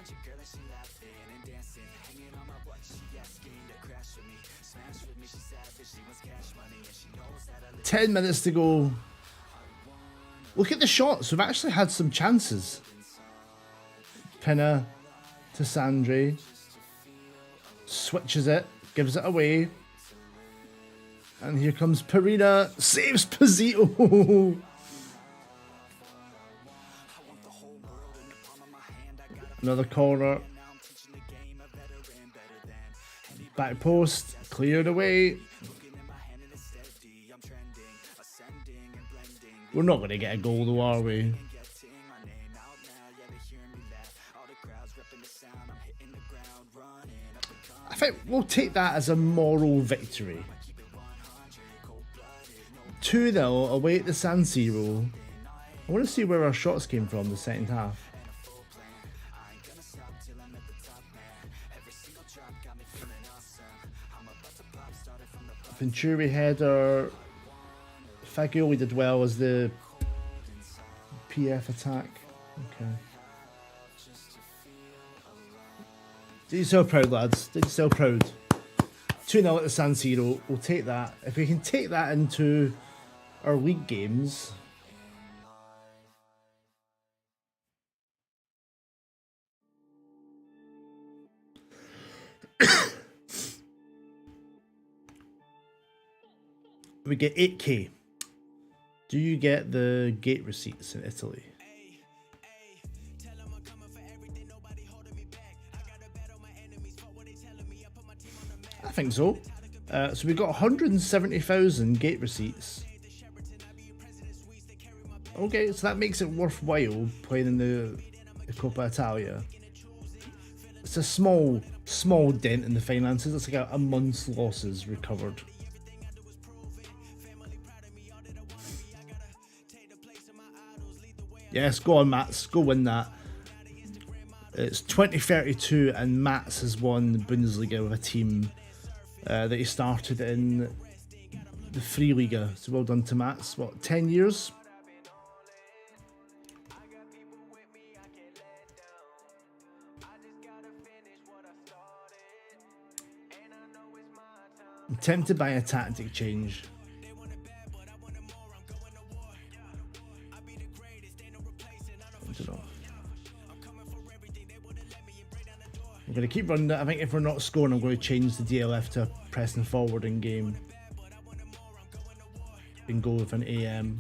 Ten minutes to go. Look at the shots. We've actually had some chances. Pinna to Sandri. Switches it. Gives it away. And here comes Perina. Saves Pizzito. Another corner. Back post. Cleared away. We're not going to get a goal though, are we? I think we'll take that as a moral victory. 2-0 away at the San Siro. I want to see where our shots came from the second half. Venturi header. Fagioli did well as the PF attack. Okay. Did you so proud, lads? Did you so proud? 2-0 at the San Siro. We'll take that. If we can take that into our league games. We get 8k. Do you get the gate receipts in Italy? I think so. So we got 170,000 gate receipts. Okay, so that makes it worthwhile playing in the Coppa Italia. It's a small dent in the finances. It's like a month's losses recovered. Yes, go on, Mats. Go win that. It's 2032, and Mats has won the Bundesliga with a team that he started in the Free Liga. So well done to Mats. What, 10 years? I'm tempted by a tactic change. I don't know. I'm going to keep running that. I think if we're not scoring, I'm going to change the DLF to pressing forward in game. And go with an AM.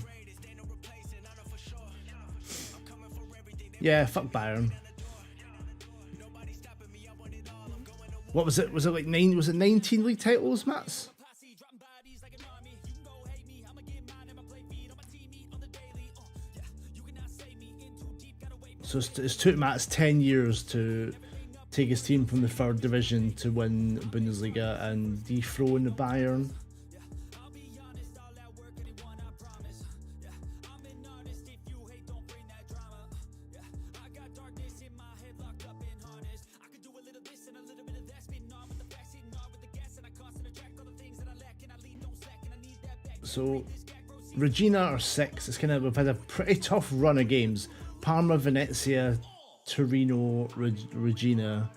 Yeah, fuck Bayern. What was it? Was it like 9? Was it 19 league titles, Mats? So it's took Mats 10 years to take his team from the 3rd division to win Bundesliga and dethrone Bayern. So Regina are 6. It's kind of, we've had a pretty tough run of games. Parma, Venezia, Torino, Regina.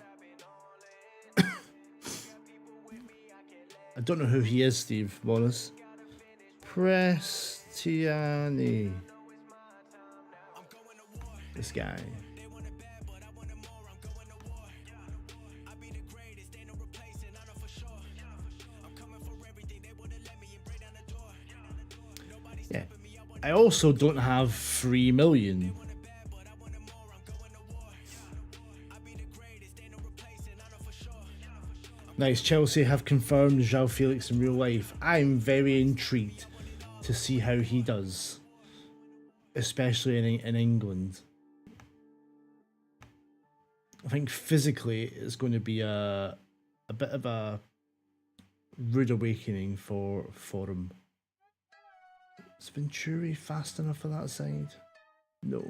I don't know who he is, Steve Wallace. Prestiani. This guy. Yeah. I also don't have 3 million. Nice. Chelsea have confirmed João Felix in real life. I'm very intrigued to see how he does, especially in England. I think physically it's going to be a bit of a rude awakening for him. Is Venturi fast enough for that side? No.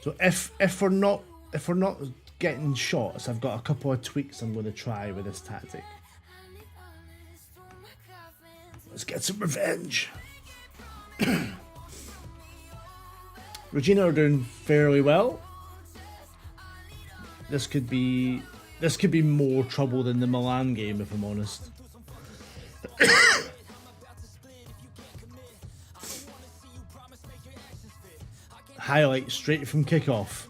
So if we're not getting shots, I've got a couple of tweaks I'm going to try with this tactic. Let's get some revenge. Regina are doing fairly well. This could be more trouble than the Milan game, if I'm honest. Highlight straight from kickoff.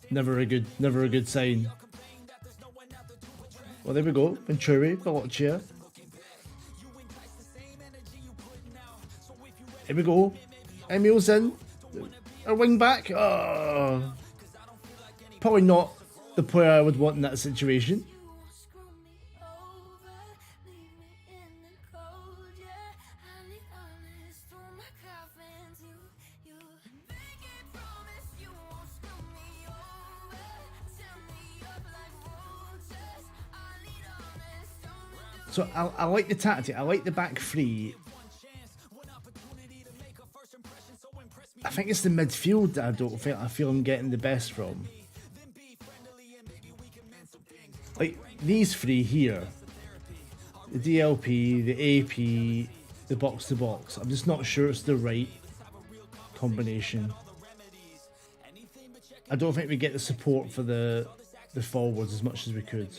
Never a good sign. Well, there we go. Venturi, Velocia. Here we go. Emil's in. A wing back. Oh. Probably not the player I would want in that situation. So I like the tactic. I like the back three. I think it's the midfield that I feel I'm getting the best from. Like these three here, the DLP, the AP, the box to box. I'm just not sure it's the right combination. I don't think we get the support for the forwards as much as we could.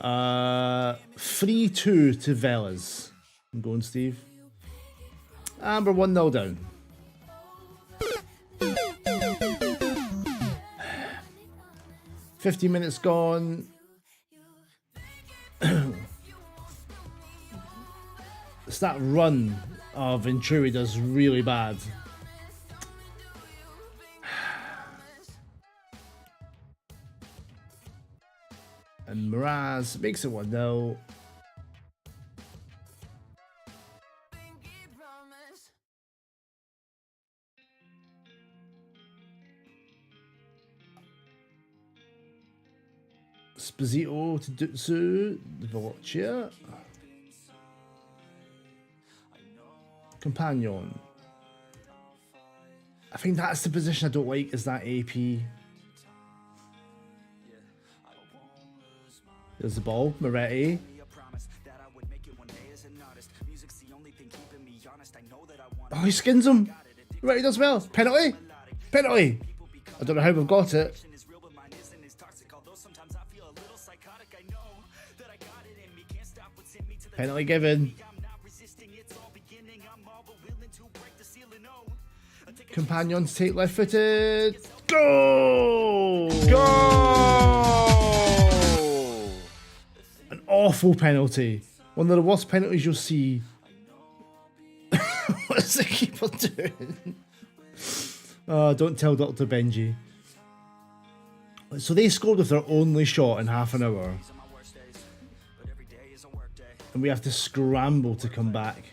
3-2 to Velas. I'm going, Steve. And we're 1-0 down. $50 minutes gone. It's that run of Venturi does really bad. And Mraz makes it 1-0. Esposito to Dutsu, Velocia. Companion. I think that's the position I don't like, is that AP. There's the ball, Moretti. Oh, he skins him. Moretti does well. Penalty. Penalty. I don't know how we've got it. Penalty given. Companions take left footed. Go! Go! An awful penalty. One of the worst penalties you'll see. What's the keeper doing? Oh, don't tell Dr. Benji. So they scored with their only shot in half an hour. And we have to scramble to come back.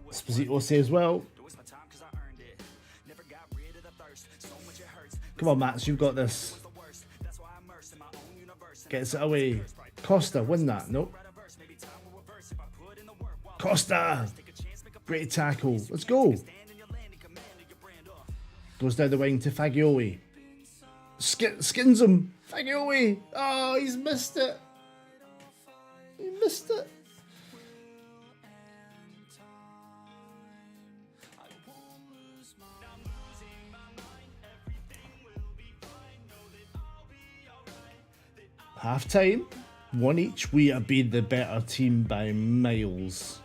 Esposito saves well. Come on, Mats, you've got this. Gets it away. Costa, win that. Nope. Costa! Great tackle. Let's go. Goes down the wing to Fagioli. Skins him. Fagioli. Oh, he's missed it. He missed it. Half time, 1 each. We have been the better team by miles.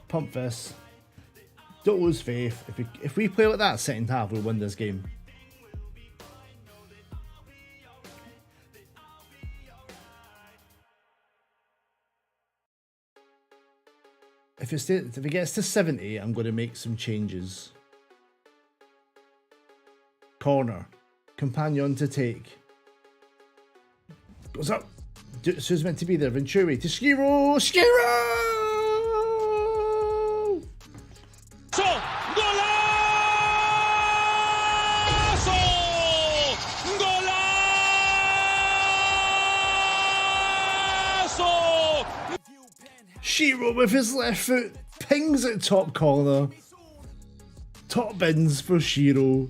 Pump this. Don't lose faith. If we play like that second half, we'll win this game. If it gets to 70, I'm going to make some changes. Corner. Companion to take. Goes up. Who's meant to be there? Venturi to Skiro. Skiro! Shiro with his left foot pings at top corner. Top bins for Shiro.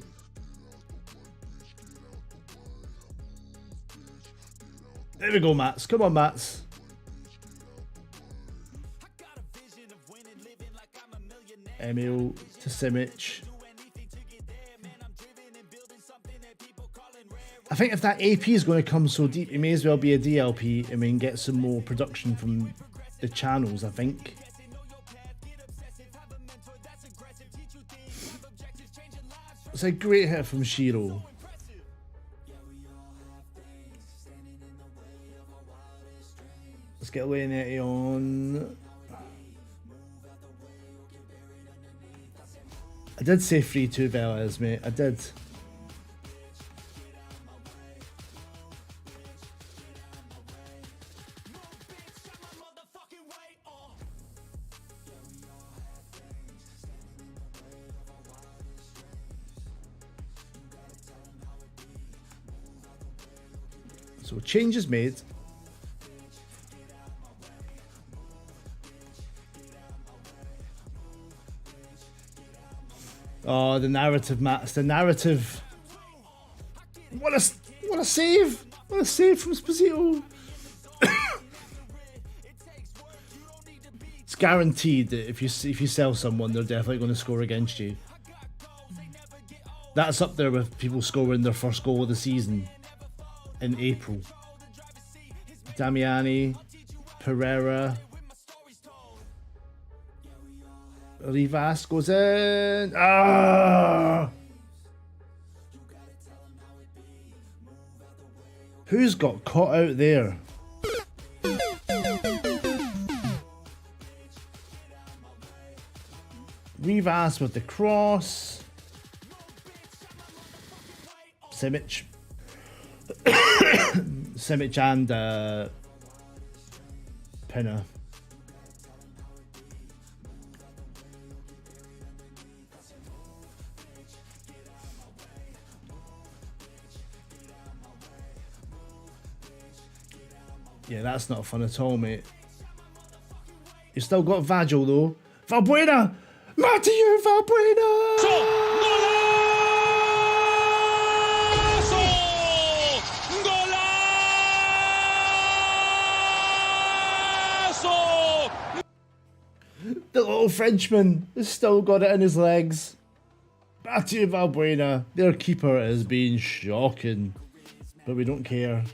There we go, Mats. Come on, Mats. Emil to Simic. I think if that AP is going to come so deep, it may as well be a DLP and we can get some more production from the channels, I think. It's a great hit from Shiro. Let's get Leonetti on. I did say 3-2 Velez, mate. I did. So changes made. Oh, the narrative, Matt. The narrative. What a save! What a save from Esposito. It's guaranteed that if you sell someone, they're definitely going to score against you. That's up there with people scoring their first goal of the season in April. Damiani, Pereira. Rivas goes in. Ah! Who's got caught out there? Rivas with the cross. Simic. Simic and Pinner. Yeah, that's not fun at all, mate. You still got Vagel though. Valbuena! Mathieu Valbuena! The little Frenchman has still got it in his legs. Mathieu Valbuena, their keeper has been shocking. But we don't care.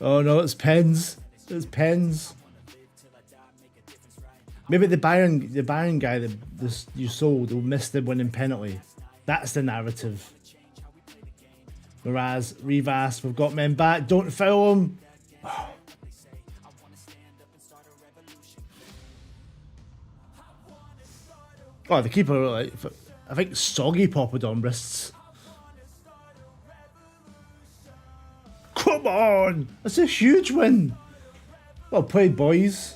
Oh no, it's pens. It's pens. Maybe the Bayern guy that you sold will miss the winning penalty. That's the narrative. Whereas Rivas, we've got men back. Don't foul him. Oh, the keeper, like, I think soggy popped on wrists. Come on! That's a huge win. Well played, boys.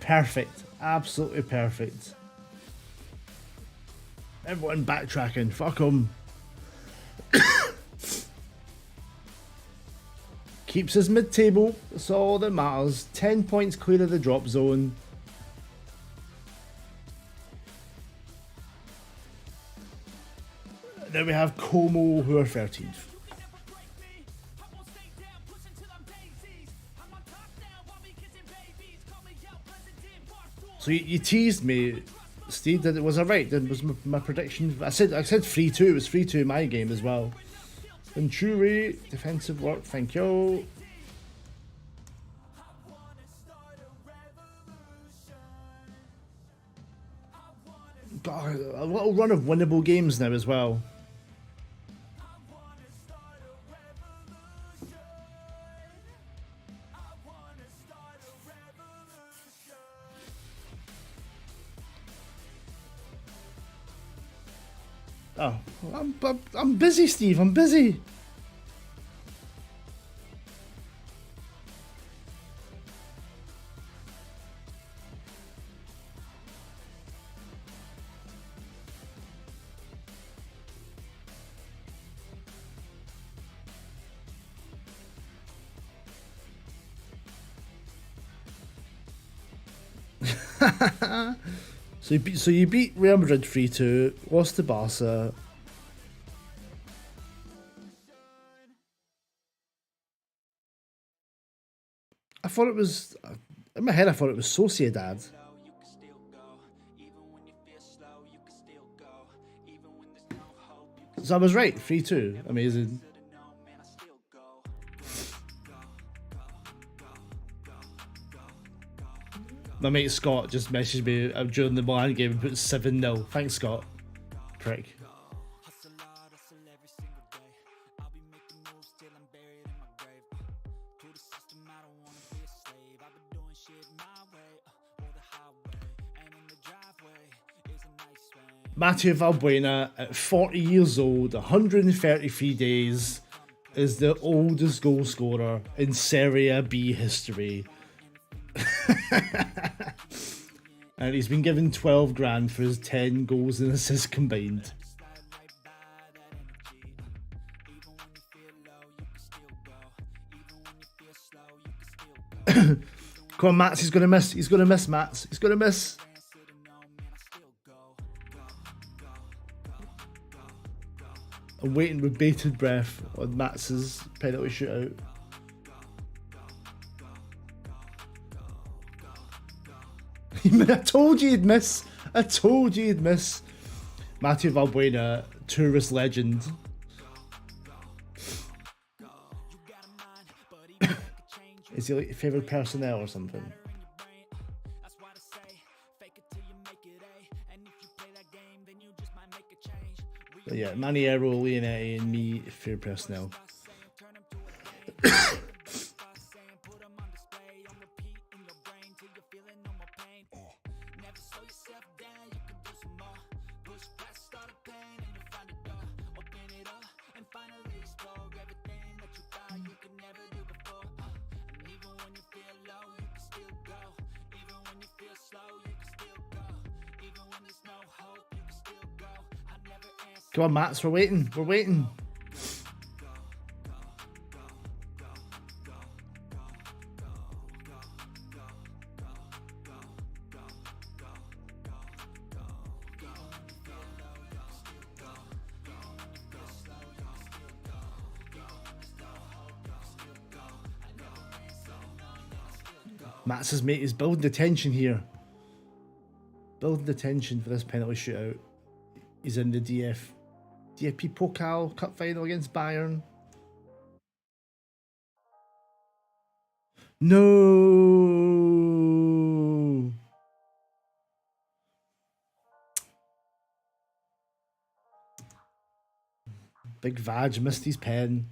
Perfect. Absolutely perfect. Everyone backtracking. Fuck them. Keeps us mid-table. That's all that matters. 10 points clear of the drop zone. we have Como, who are 13th. So you teased me, Steve. Was I right? That was my prediction. I said 3-2. It was 3-2 in my game as well. Venturi, defensive work. Thank you. Got a little run of winnable games now as well. Oh, I'm busy, Steve. I'm busy. So you beat Real Madrid 3-2, lost to Barca. I thought it was, in my head I thought it was Sociedad. So I was right, 3-2, amazing. My mate Scott just messaged me during the Milan game and put 7-0. Thanks, Scott. Prick. Mathieu Valbuena, at 40 years old, 133 days, is the oldest goal scorer in Serie B history. And he's been given 12 grand for his 10 goals and assists combined. Come on, Mats, he's gonna miss. He's gonna miss, Mats. He's gonna miss. I'm waiting with bated breath on Mats's penalty shootout. I told you he'd miss. I told you he'd miss. Mathieu Valbuena, tourist legend. Is he like your favourite personnel or something? But yeah, Maniero, Leonetti, and me, favourite personnel. Come on, Mats, we're waiting. We're waiting. Mats' mate is building the tension here. Building the tension for this penalty shootout. He's in the DFB Pokal Cup final against Bayern. No. Big Vaj missed his pen.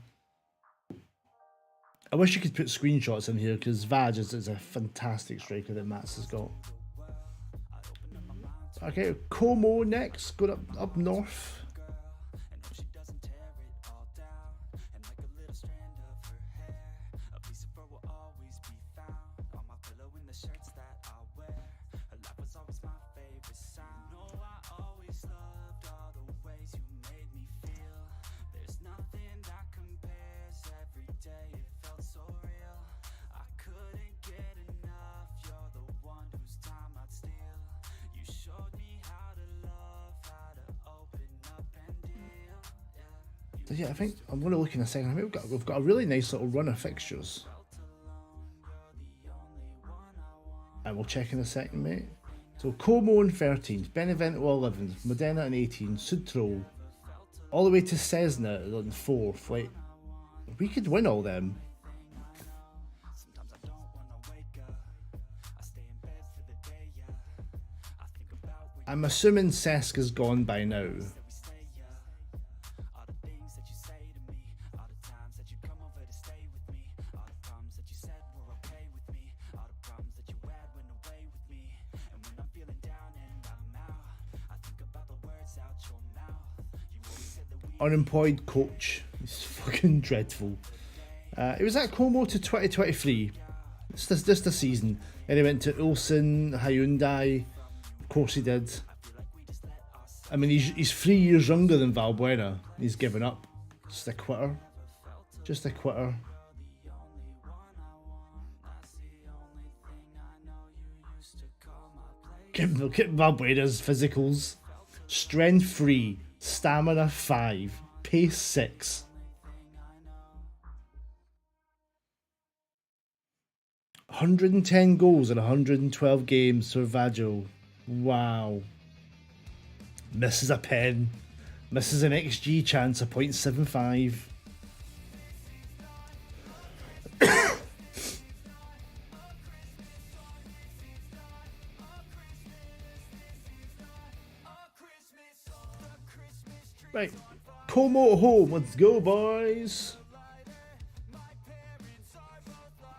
I wish you could put screenshots in here because Vaj is a fantastic striker that Mats has got. Okay, Como next, going up north. Yeah, I think I'm going to look in a second. I think we've got a really nice little run of fixtures. And we'll check in a second, mate. So Como in 13th, Benevento 11th, Modena in 18th, Sudtrol, all the way to Cesna in 4th. Like, we could win all them. I'm assuming Cesca's gone by now. Unemployed coach. It's fucking dreadful. It was at Como to 2023. It's just the season. Then he went to Ulsan, Hyundai. Of course he did. I mean, he's 3 years younger than Valbuena. He's given up. Just a quitter. Just a quitter. Get Valbuena's physicals. Strength 3. Stamina 5. Pace 6. $110 goals in 112 games for Vaggio. Wow. Misses a pen. Misses an XG chance of 0.75. Right, Como at home, let's go, boys.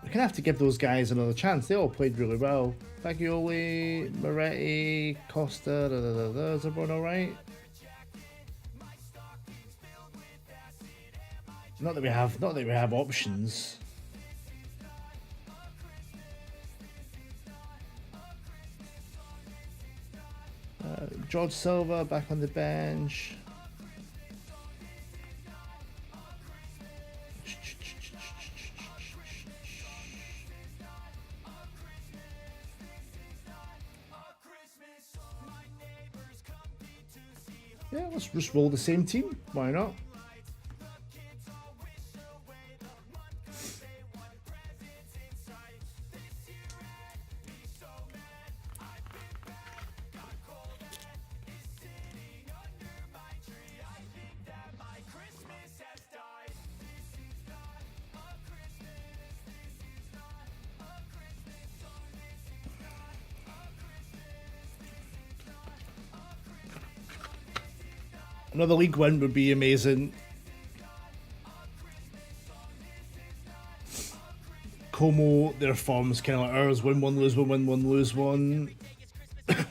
We're gonna have to give those guys another chance. They all played really well. Fagioli, Moretti, Costa, is everyone alright? Not that we have options. George Silva back on the bench. Yeah, let's just roll the same team. Why not? Another league win would be amazing. Como, their form's kind of like ours. Win one, lose one, win one, lose one. They're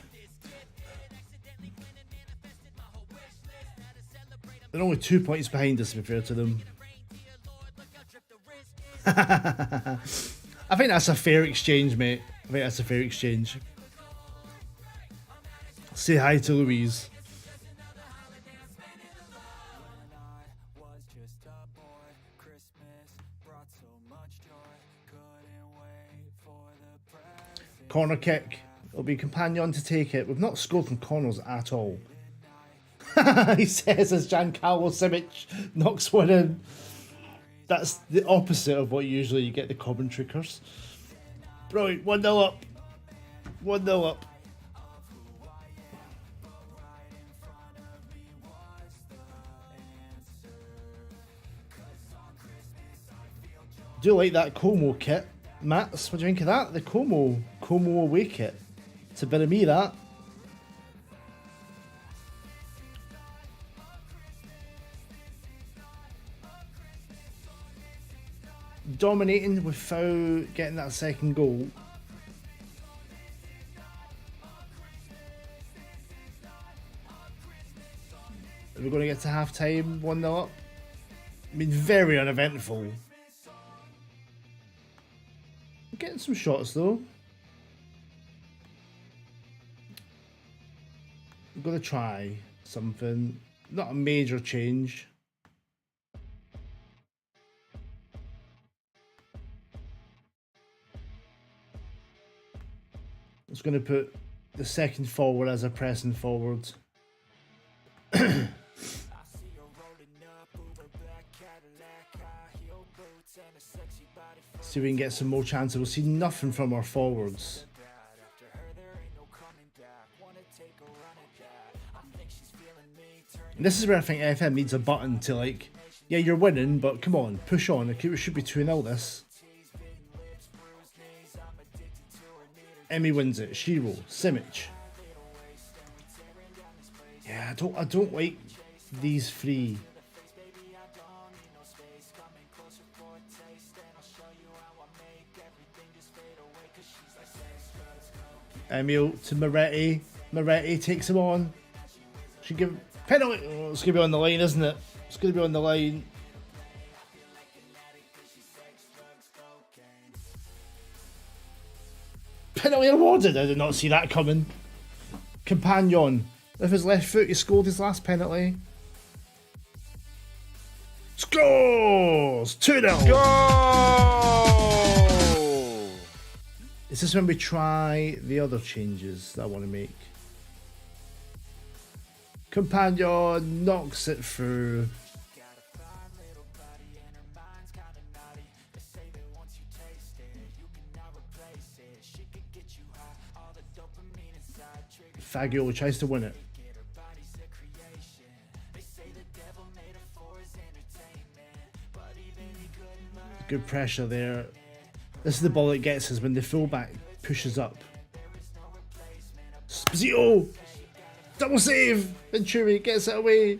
only 2 points behind us, to be fair to them. I think that's a fair exchange, mate. I think that's a fair exchange. Say hi to Louise. Corner kick. It'll be Compagnon to take it. We've not scored from corners at all. He says as Giancarlo Simic knocks one in. That's the opposite of what usually you get the commentary curse. Brilliant. 1-0 up. 1-0 up. Do you like that Como kit? Mats, what do you think of that? The Como away kit. It's a bit of me, that. Dominating without getting that second goal. Are we going to get to half time? 1-0 up? I mean, very uneventful. Getting some shots though. We're going to try something. Not a major change. I was going to put the second forward as a pressing forward. See if we can get some more chances. We'll see nothing from our forwards. And this is where I think FM needs a button to like, yeah, you're winning, but come on, push on. It should be 2-0 this. Emmy wins it. Shiro, Simic. Yeah, I don't like these three. Emil to Moretti. Moretti takes him on. Should give penalty. Oh, it's gonna be on the line, isn't it? It's gonna be on the line. Penalty awarded. I did not see that coming. Companion. With his left foot, he scored his last penalty. Scores! 2-0. Go! Is this when we try the other changes that I want to make? Companion knocks it through. Fagioli tries to win it. Good pressure there. This is the ball that gets us when the fullback pushes up. Sposito! Double save! Venturi gets it away.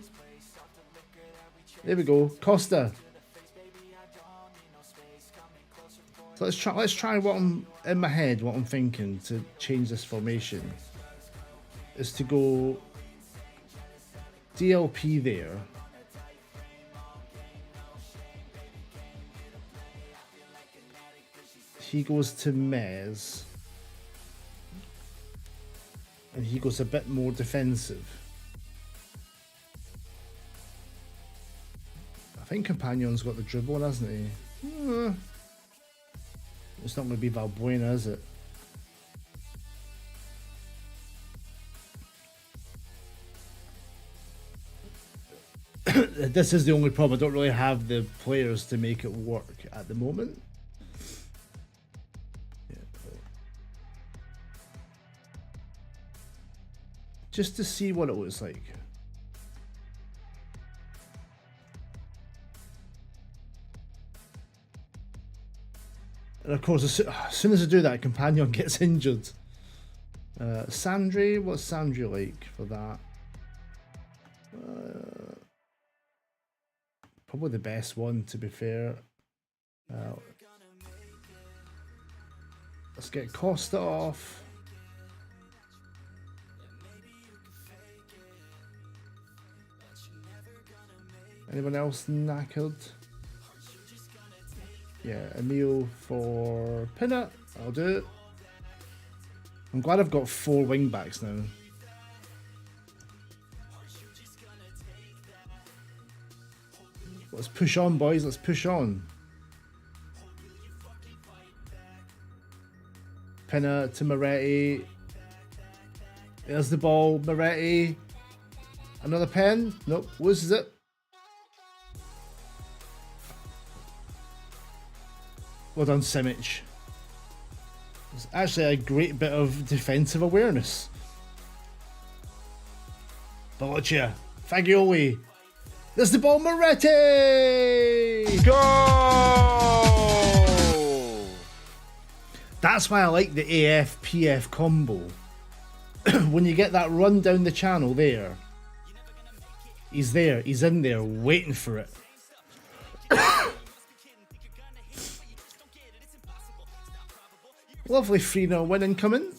There we go. Costa. So let's try what I'm in my head, what I'm thinking to change this formation. Is to go DLP there. He goes to Mez. And he goes a bit more defensive. I think Companion's got the dribble, hasn't he? It's not going to be Valbuena, is it? This is the only problem. I don't really have the players to make it work at the moment. Just to see what it looks like. And of course, as soon as I do that, Companion gets injured. Sandri, what's Sandri like for that? Probably the best one, to be fair. Let's get Costa off. Anyone else knackered? Yeah, Emil for Pinner. I'll do it. I'm glad I've got 4 wing backs now. Let's push on, boys. Let's push on. Pinner to Moretti. There's the ball. Moretti. Another pen. Nope. Loses it. Well done, Simic. It's actually a great bit of defensive awareness. Boccia. Fagioli. There's the ball, Moretti! Go! That's why I like the AF-PF combo. When you get that run down the channel there, he's there, he's in there, waiting for it. Lovely 3-0 win incoming.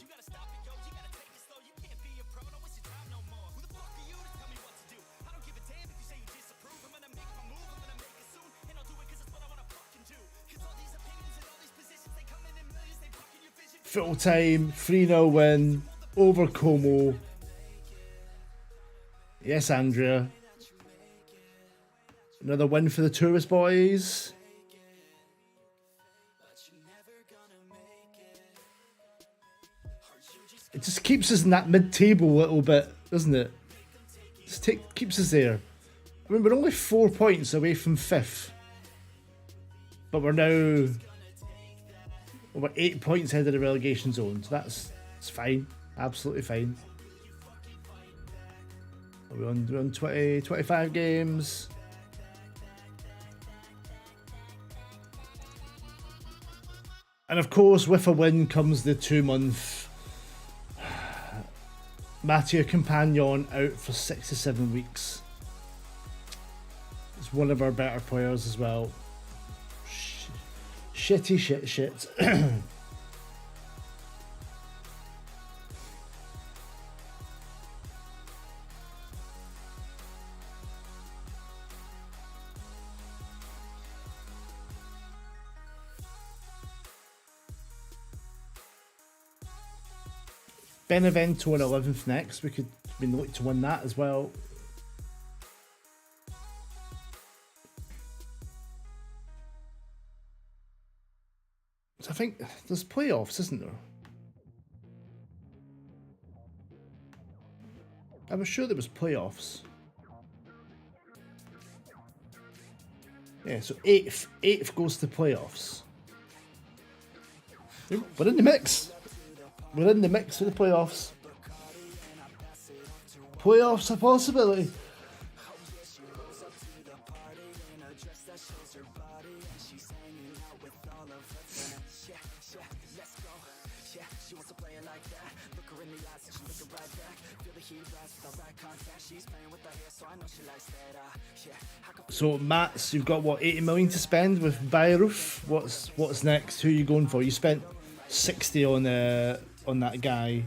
Full time, 3-0 win over Como. Yes, Andrea. Another win for the Turris boys. It just keeps us in that mid-table a little bit, doesn't it? Just keeps us there. I mean, we're only 4 points away from 5th. but we're now 8 points ahead of the relegation zone, so it's fine, absolutely fine. We're on 20, 25 games. And of course, with a win comes the 2-month Mathieu Compagnon out for 6 to 7 weeks. It's one of our better players as well. Shit. Benevento in 11th next. We could look to win that as well. So I think there's playoffs, isn't there? I was sure there was playoffs. Yeah, so 8th goes to playoffs. We're in the mix. We're in the mix for the playoffs. Playoffs a possibility. So Mats, you've got what, 80 million to spend with Bayreuth. What's next? Who are you going for? You spent 60 on that guy.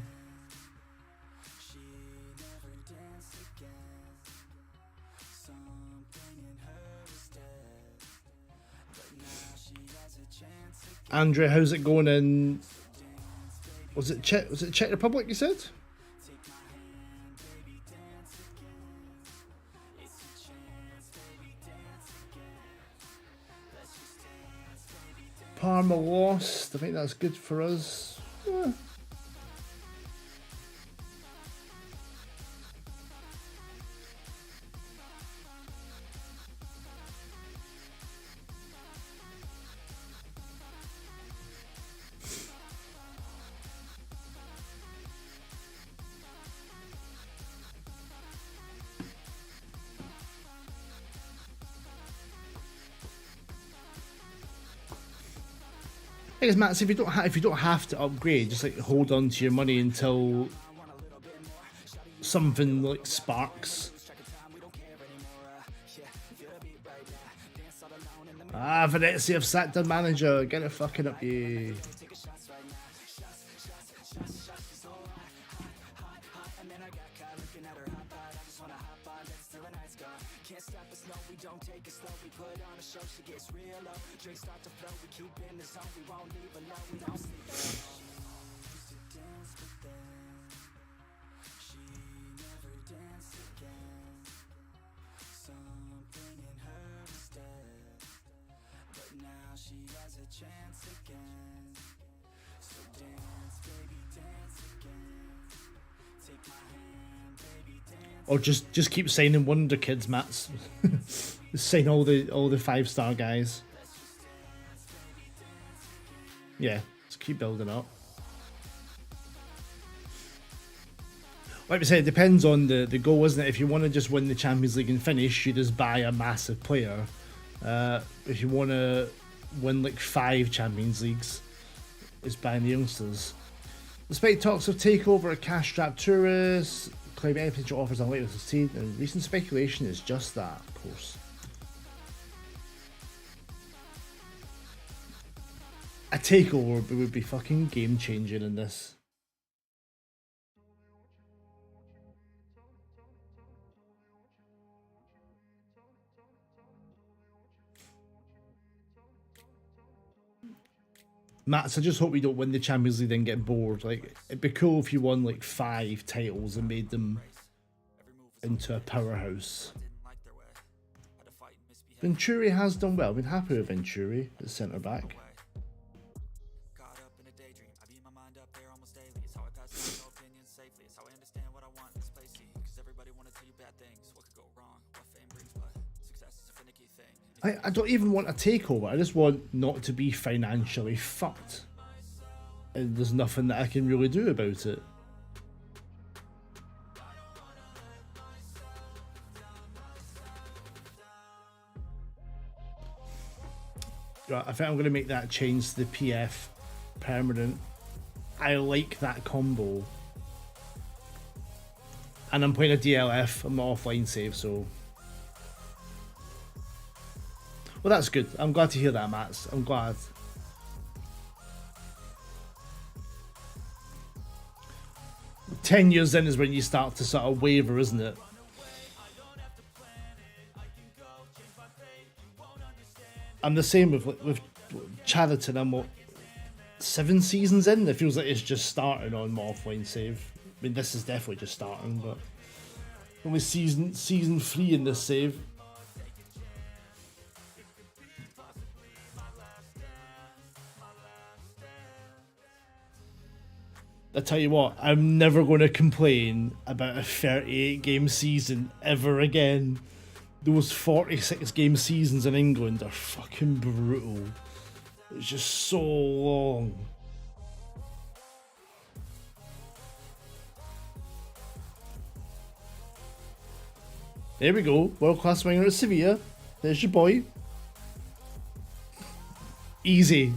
Andre, how's it going in? Was it Czech Republic? You said. Parma lost. I think that's good for us. Yeah. Because Matt, if you don't have to upgrade, just like hold on to your money until something like sparks. Venezia have sacked their manager. Get it fucking up, you. Or just keep signing wonder kids, Mats. Sign all the 5-star guys. Yeah, just keep building up. Like we said, it depends on the goal, isn't it? If you want to just win the Champions League and finish, you just buy a massive player. If you want to win like 5 Champions Leagues, it's buying the youngsters. Despite talks of takeover at cash-strapped tourists, claim any potential offers unlikely to succeed, and recent speculation is just that, of course. A takeover would be fucking game-changing in this. Mats, I just hope we don't win the Champions League and get bored. Like, it'd be cool if you won like 5 titles and made them into a powerhouse. Venturi has done well. I've been happy with Venturi at centre back. I don't even want a takeover. I just want not to be financially fucked. And there's nothing that I can really do about it. Right, I think I'm going to make that change to the PF permanent. I like that combo. And I'm playing a DLF. I'm not offline save, so... Well, that's good. I'm glad to hear that, Mats. I'm glad. "10 years in is when you start to sort of waver, isn't it? I'm the same with Chariton. I'm what, 7 seasons in? It feels like it's just starting on my offline save. I mean, this is definitely just starting, but only season 3 in this save. I tell you what, I'm never going to complain about a 38 game season ever again. Those 46 game seasons in England are fucking brutal. It's just so long. There we go, world class winger at Sevilla. There's your boy. Easy.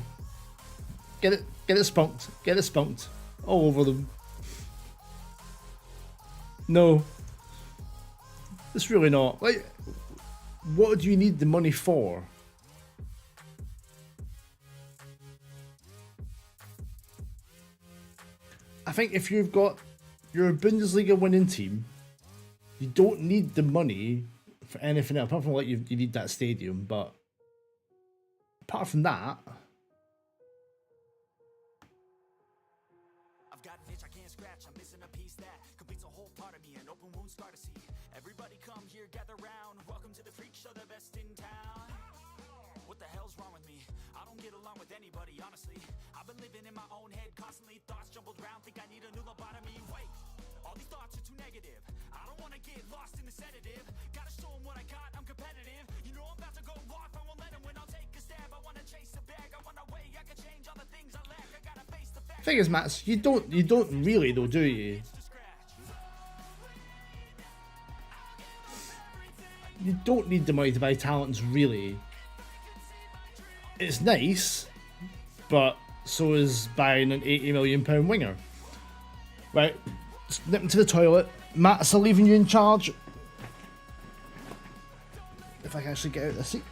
Get it spunked. Get it spunked. All over them. No. It's really not. Like, what do you need the money for? I think if you've got your Bundesliga winning team, you don't need the money for anything else. Apart from like you need that stadium, but apart from that. Thing is, Mats, you don't really though, do you? You don't need the money to buy talents, really. It's nice, but so is buying an £80 million winger. Right, nip into the toilet. Mats, I'm leaving you in charge. If I can actually get out of the seat.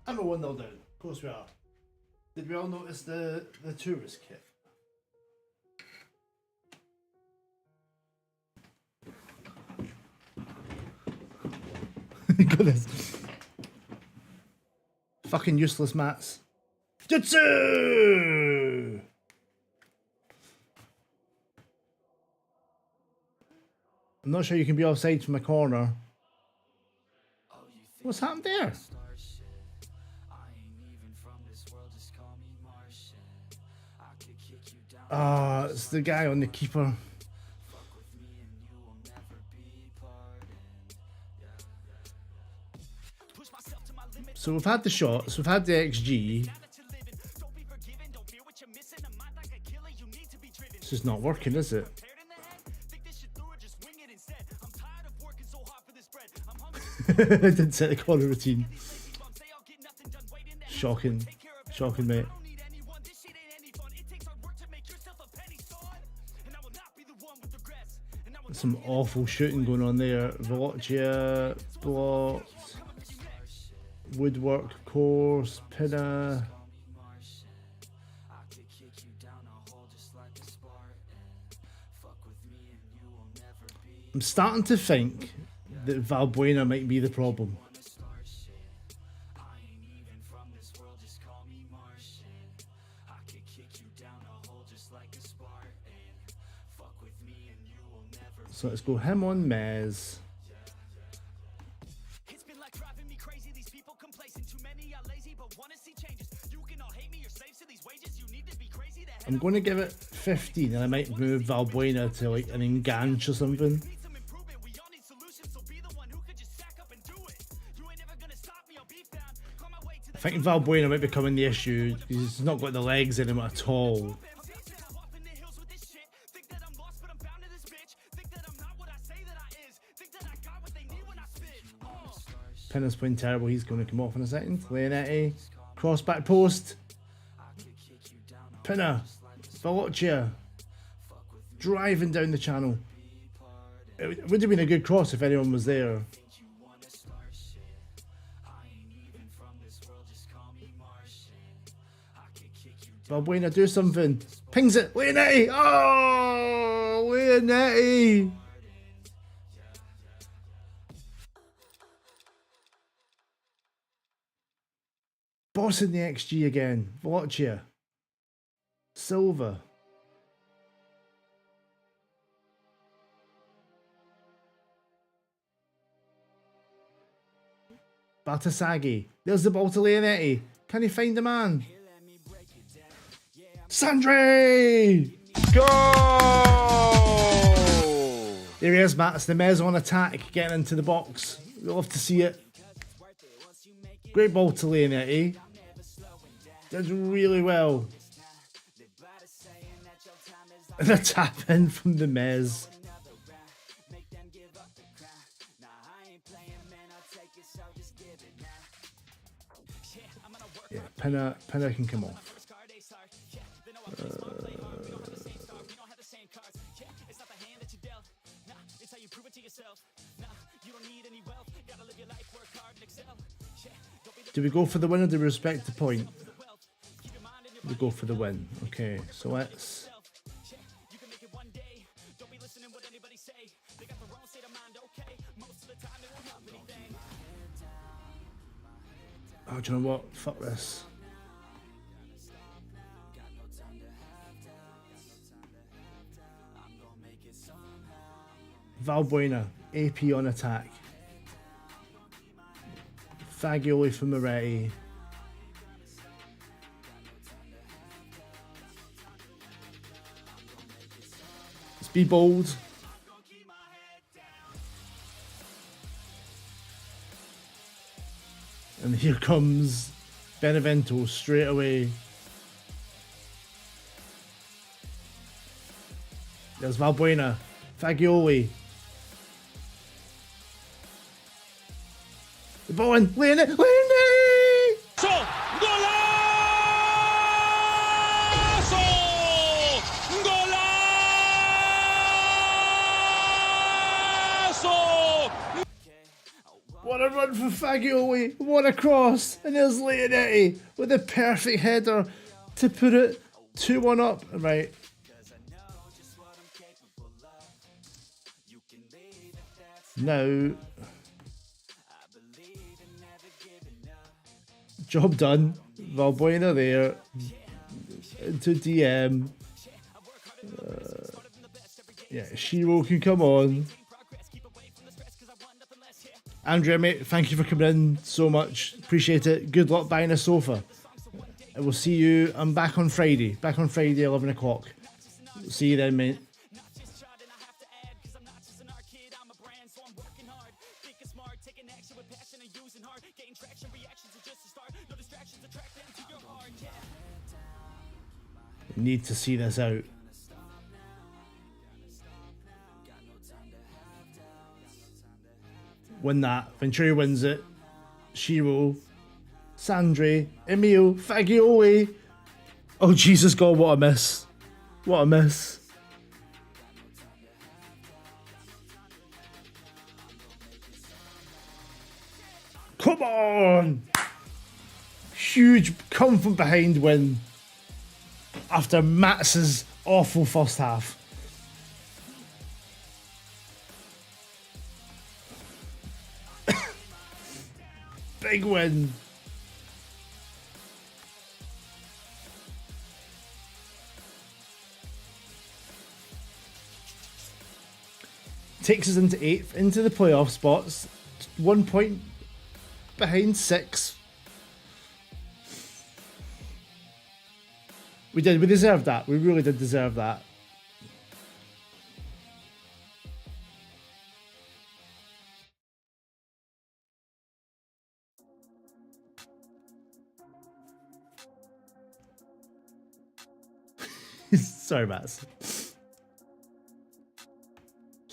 And we're 1-0 down. Of course we are. Did we all notice the tourist kit? Goodness. Fucking useless Mats. Jutsu! I'm not sure you can be offside from a corner. What's happened there? Ah, it's the guy on the keeper. So we've had the shots, we've had the XG. This is not working, is it? I didn't set the corner routine. Shocking. Shocking, mate. Some awful shooting going on there. Velocia blocked. Woodwork, of course. Pinna. I'm starting to think that Valbuena might be the problem. So let's go him on Mez. I'm going to give it 15 and I might move Valbuena to like an enganche or something. I think Valbuena might be becoming the issue because he's not got the legs in him at all. Pinna's playing terrible, he's going to come off in a second. Leonetti, cross back post. Pinna, Velocia, driving down the channel. It would have been a good cross if anyone was there. Valbuena, do something. Pings it, Leonetti! Oh, Leonetti! Bossing the XG again. Velocia. Silva. Batasagi. There's the ball to Leonetti. Can he find the man? Sandri! Go! There he is, Matt. It's the Mez on attack, getting into the box. We'll love to see it. Great ball to Leonetti. Does really well. And a tap in from the Mez. Yeah, Pinna can come off. Do we go for the win or do we respect the point? We go for the win. Okay, so let's... Oh, do you know what? Fuck this. Valbuena, AP on attack. Fagioli for Moretti. Let's be bold. And here comes Benevento straight away. There's Valbuena. Fagioli. The ball in. Leonetti! Golazo! Golazo! What a run for Fagioli. What a cross. And there's Leonetti with a perfect header to put it 2-1 up. Right. Now, job done. Valbuena there into DM. Yeah, Shiro can come on. Andrea, mate, thank you for coming in so much. Appreciate it. Good luck buying a sofa. I will see you. I'm back on Friday. Back on Friday, 11 o'clock. See you then, mate. Need to see this out. Win that. Venturi wins it. Shiro, Sandri, Emil, Fagioli. Oh Jesus God, what a miss. What a miss. Come on! Huge come from behind win after Mats's awful first half. Big win. Takes us into 8th, into the playoff spots. 1 point behind 6th. We did. We deserved that. We really did deserve that. Sorry, Mats. It's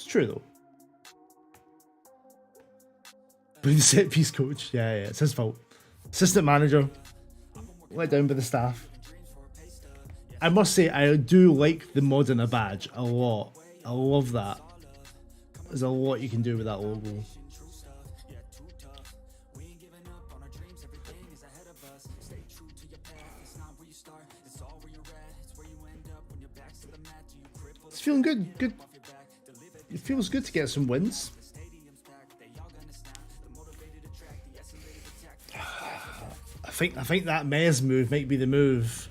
true, though. But he's set piece coach. Yeah, it's his fault. Assistant manager. Let down by the staff. I must say, I do like the Modena badge a lot. I love that. There's a lot you can do with that logo. It's feeling good. Good. It feels good to get some wins. I think that Mez move might be the move.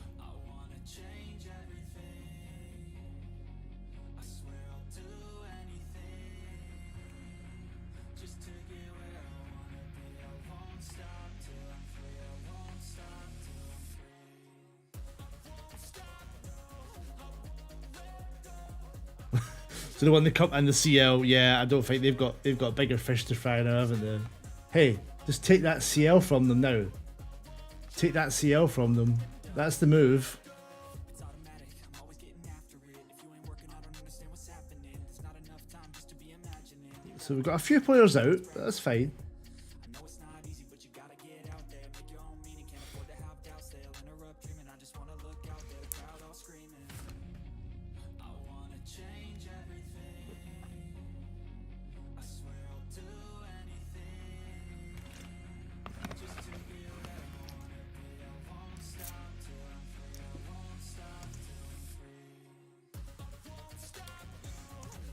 So they won the cup and the CL. Yeah, I don't think they've got bigger fish to fry now, haven't they? Hey, just take that CL from them now. Take that CL from them. That's the move. So we've got a few players out. That's fine.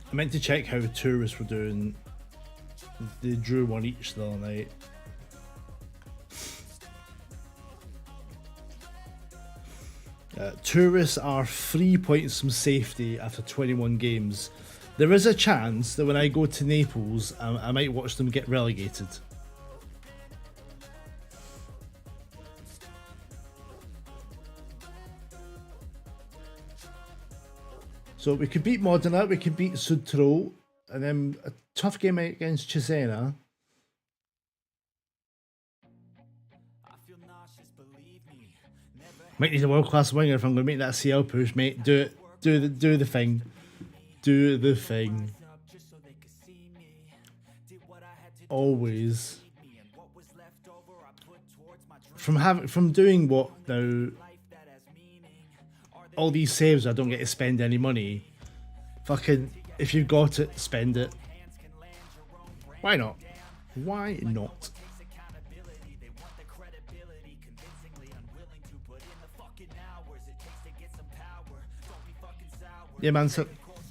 I meant to check how tourists were doing. They drew one each the other night. Tourists are 3 points from safety after 21 games. There is a chance that when I go to Naples, I might watch them get relegated. So we could beat Modena, we could beat Sudtrol, and then a tough game against Cesena. Might need a world-class winger if I'm going to make that CL push, mate. Do it. Do the thing. Do the thing. Always. From doing what now? All these saves, I don't get to spend any money. Fucking, if you've got it, spend it. Why not? Why not? Yeah, man,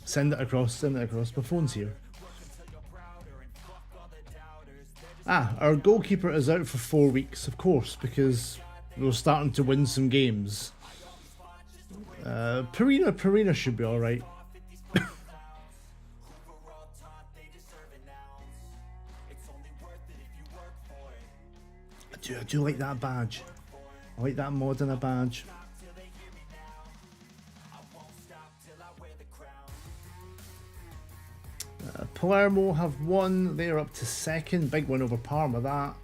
send it across. Send it across. My phone's here. Our goalkeeper is out for 4 weeks, of course, because we're starting to win some games. Perina should be alright. I do like that badge. I like that mod and a badge. Palermo have won. They're up to second. Big win over Parma, that.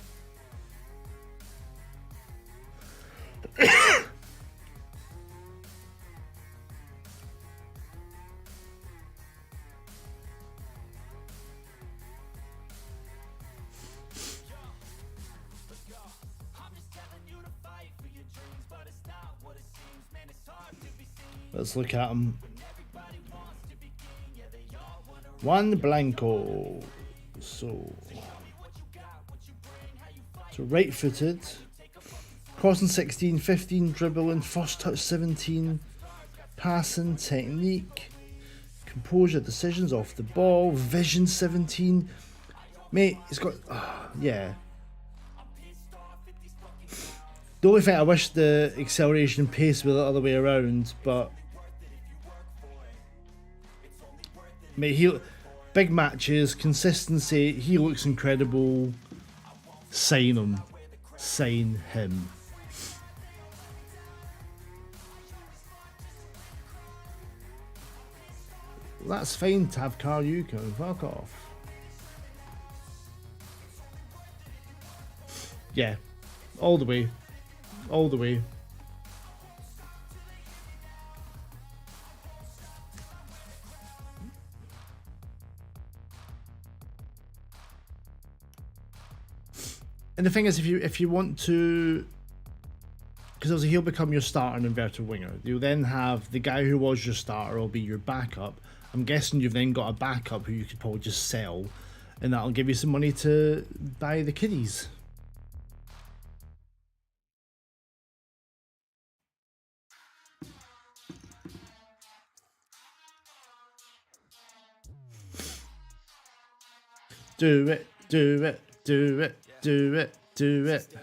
Let's look at them. One Blanco. So right-footed. Crossing 16, 15, dribbling, first touch 17, passing, technique, composure, decisions off the ball, vision 17. Mate, it's got, yeah. The only thing I wish the acceleration and pace were the other way around, but mate, big matches, consistency, he looks incredible. Sign him. Sign him. That's fine to have Karyuko, fuck off. Yeah, all the way. All the way. And the thing is, if you want to, because obviously he'll become your starter and inverted winger. You'll then have the guy who was your starter will be your backup. I'm guessing you've then got a backup who you could probably just sell, and that'll give you some money to buy the kiddies. Do it, do it, do it, do it, do it.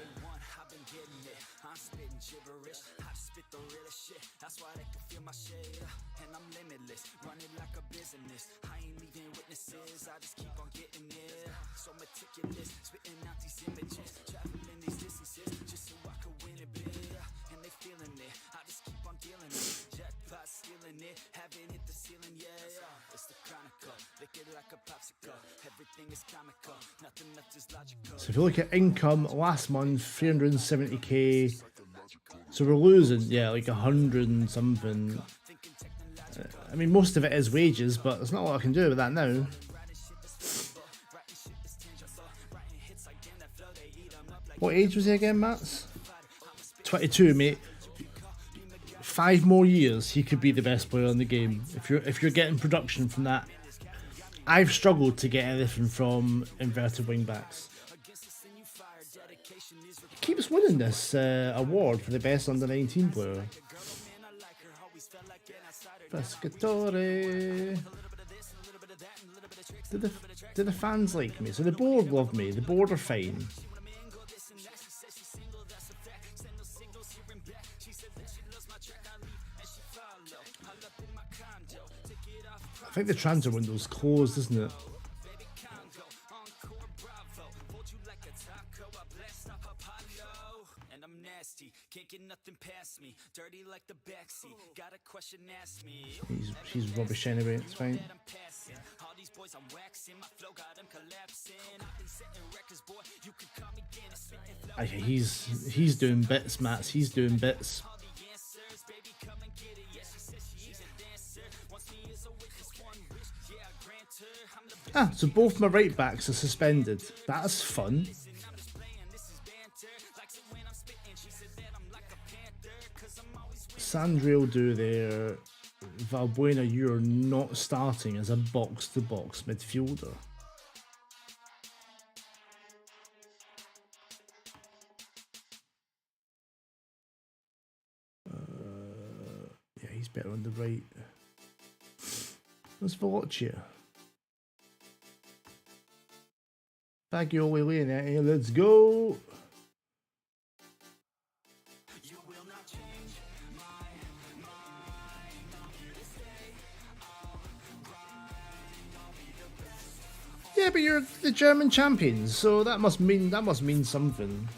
So if you look at income last month, 370k. So we're losing, yeah, like 100 and something. I mean, most of it is wages, but there's not a lot I can do with that now. What age was he again, Mats? 22, mate. 5 more years, he could be the best player in the game. If you're getting production from that. I've struggled to get anything from inverted wing backs. He keeps winning this award for the best under 19 player. Pescatore. Do the fans like me? So the board love me. The board are fine. I think the transfer window's closed, isn't it? She's rubbish anyway, it's fine. Okay, he's doing bits, Mats, he's doing bits. Ah, so both my right backs are suspended. That's fun. Sandri will do there. Valbuena, you're not starting as a box-to-box midfielder. Yeah, he's better on the right. What's Velocia? Bagioli Leonetti, let's go! Yeah, but you're the German champions, so that must mean something.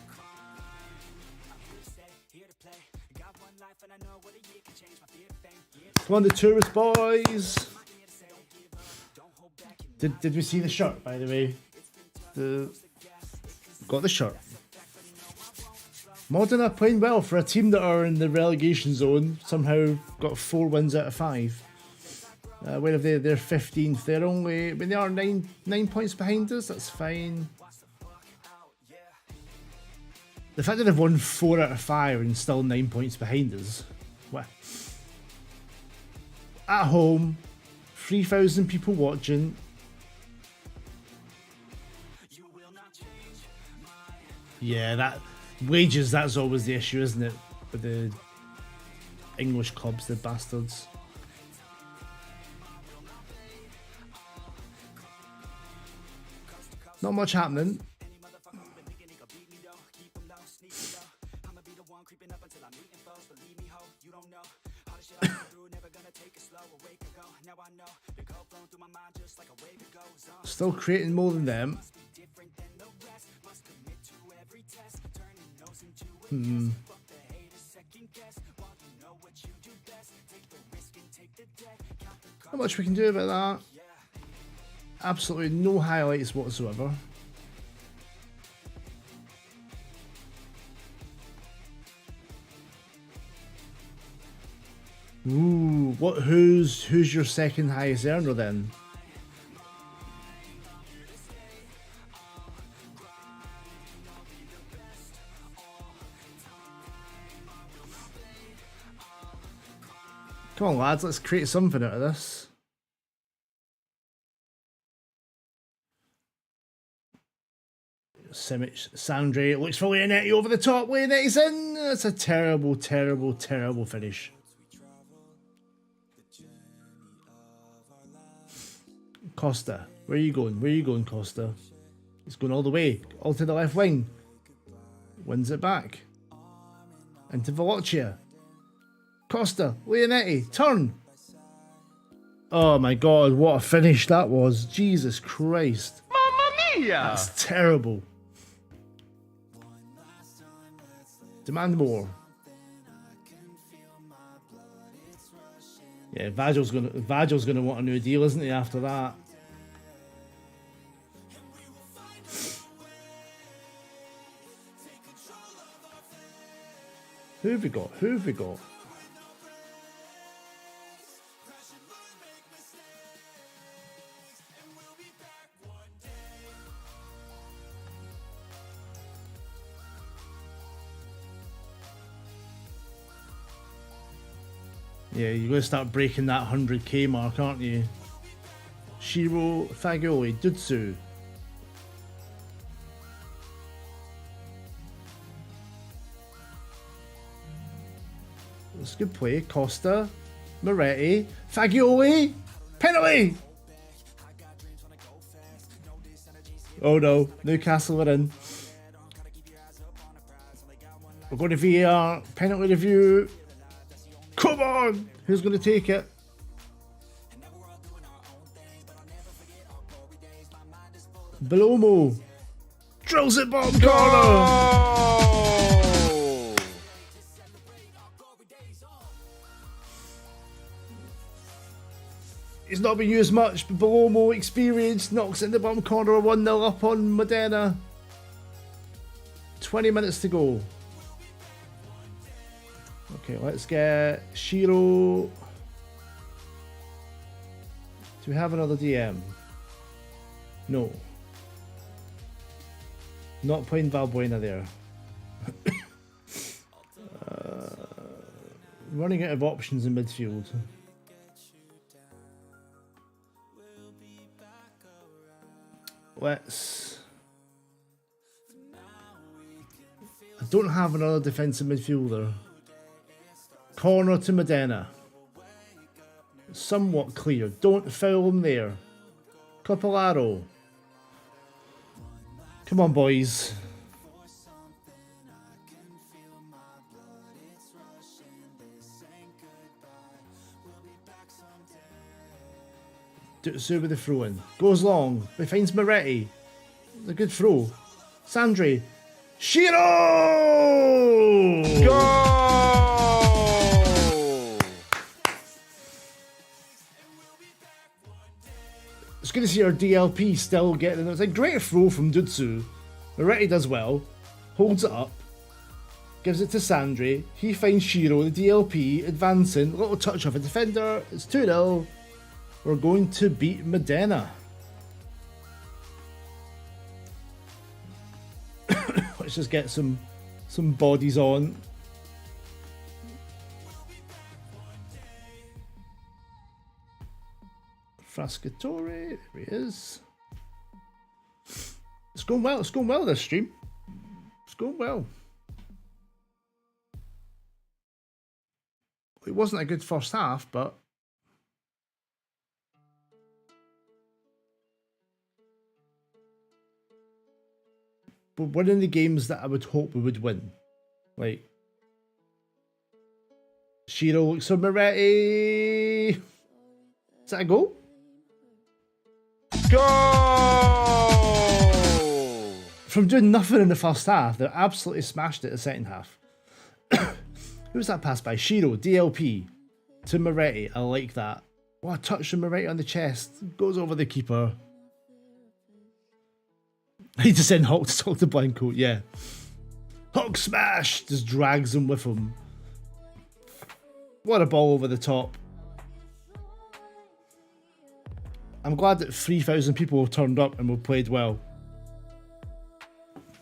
Come on, the tourist boys. Did we see the shirt, by the way? Got the shirt. Modern are playing well for a team that are in the relegation zone. Somehow got 4 wins out of 5. Where have they? They're 15th. They're only, I mean, they are 9 points behind us. That's fine. The fact that they've won 4 out of 5 and still 9 points behind us. Well, at home, 3,000 people watching. Yeah, that wages, that's always the issue, isn't it? With the English clubs, the bastards. Not much happening. Still creating more than them. Not much we can do about that. Absolutely no highlights whatsoever. Ooh, who's your second highest earner then? Come on, lads, let's create something out of this. Simic, Sandri looks for Leonetti over the top. Leonetti's in. That's a terrible, terrible, terrible finish. Costa, where are you going? Where are you going, Costa? He's going all the way, all to the left wing. Wins it back. Into Velocia. Costa, Leonetti, turn. Oh my god, what a finish that was. Jesus Christ. Mamma mia! That's terrible. Demand more. Yeah, Vagel's gonna want a new deal, isn't he, after that? Who have we got? Who have we got? Yeah, you're going to start breaking that 100k mark, aren't you? Shiro, Fagioli, Dutsu. That's good play. Costa, Moretti, Fagioli, penalty! Oh no, Newcastle are in. We're going to VAR, penalty review. Come on! Who's going to take it? Belomo drills it bottom corner. He's not been used much, but Belomo, experience, knocks it in the bottom corner. 1-0 up on Modena. 20 minutes to go. Okay, let's get Shiro. Do we have another DM? No. Not playing Valbuena there. Running out of options in midfield. Let's... I don't have another defensive midfielder. Corner to Modena. Somewhat clear. Don't foul him there. Copolaro. Come on, boys. Dutsu with the throw in. Goes long. He finds Moretti. A good throw. Sandri. Shiro! Goal! good to see our DLP still getting it. It's a great throw from Dutsu. Moretti does well, holds it up, gives it to Sandri. He finds Shiro, the DLP, advancing. Little touch off a defender. It's 2-0. We're going to beat Modena. Let's just get some bodies on. Frascatore, there he is. It's going well this stream. It's going well. It wasn't a good first half, but winning the games that I would hope we would win. Like, Shiro looks for Moretti. Is that a goal? Go! From doing nothing in the first half, they absolutely smashed it in the second half. Who was that pass by? Shiro, DLP, to Moretti. I like that. What a touch from Moretti on the chest. Goes over the keeper. He just sent Hawk to talk to Blanco, yeah. Hawk smash! Just drags him with him. What a ball over the top. I'm glad that 3,000 people have turned up and we've played well.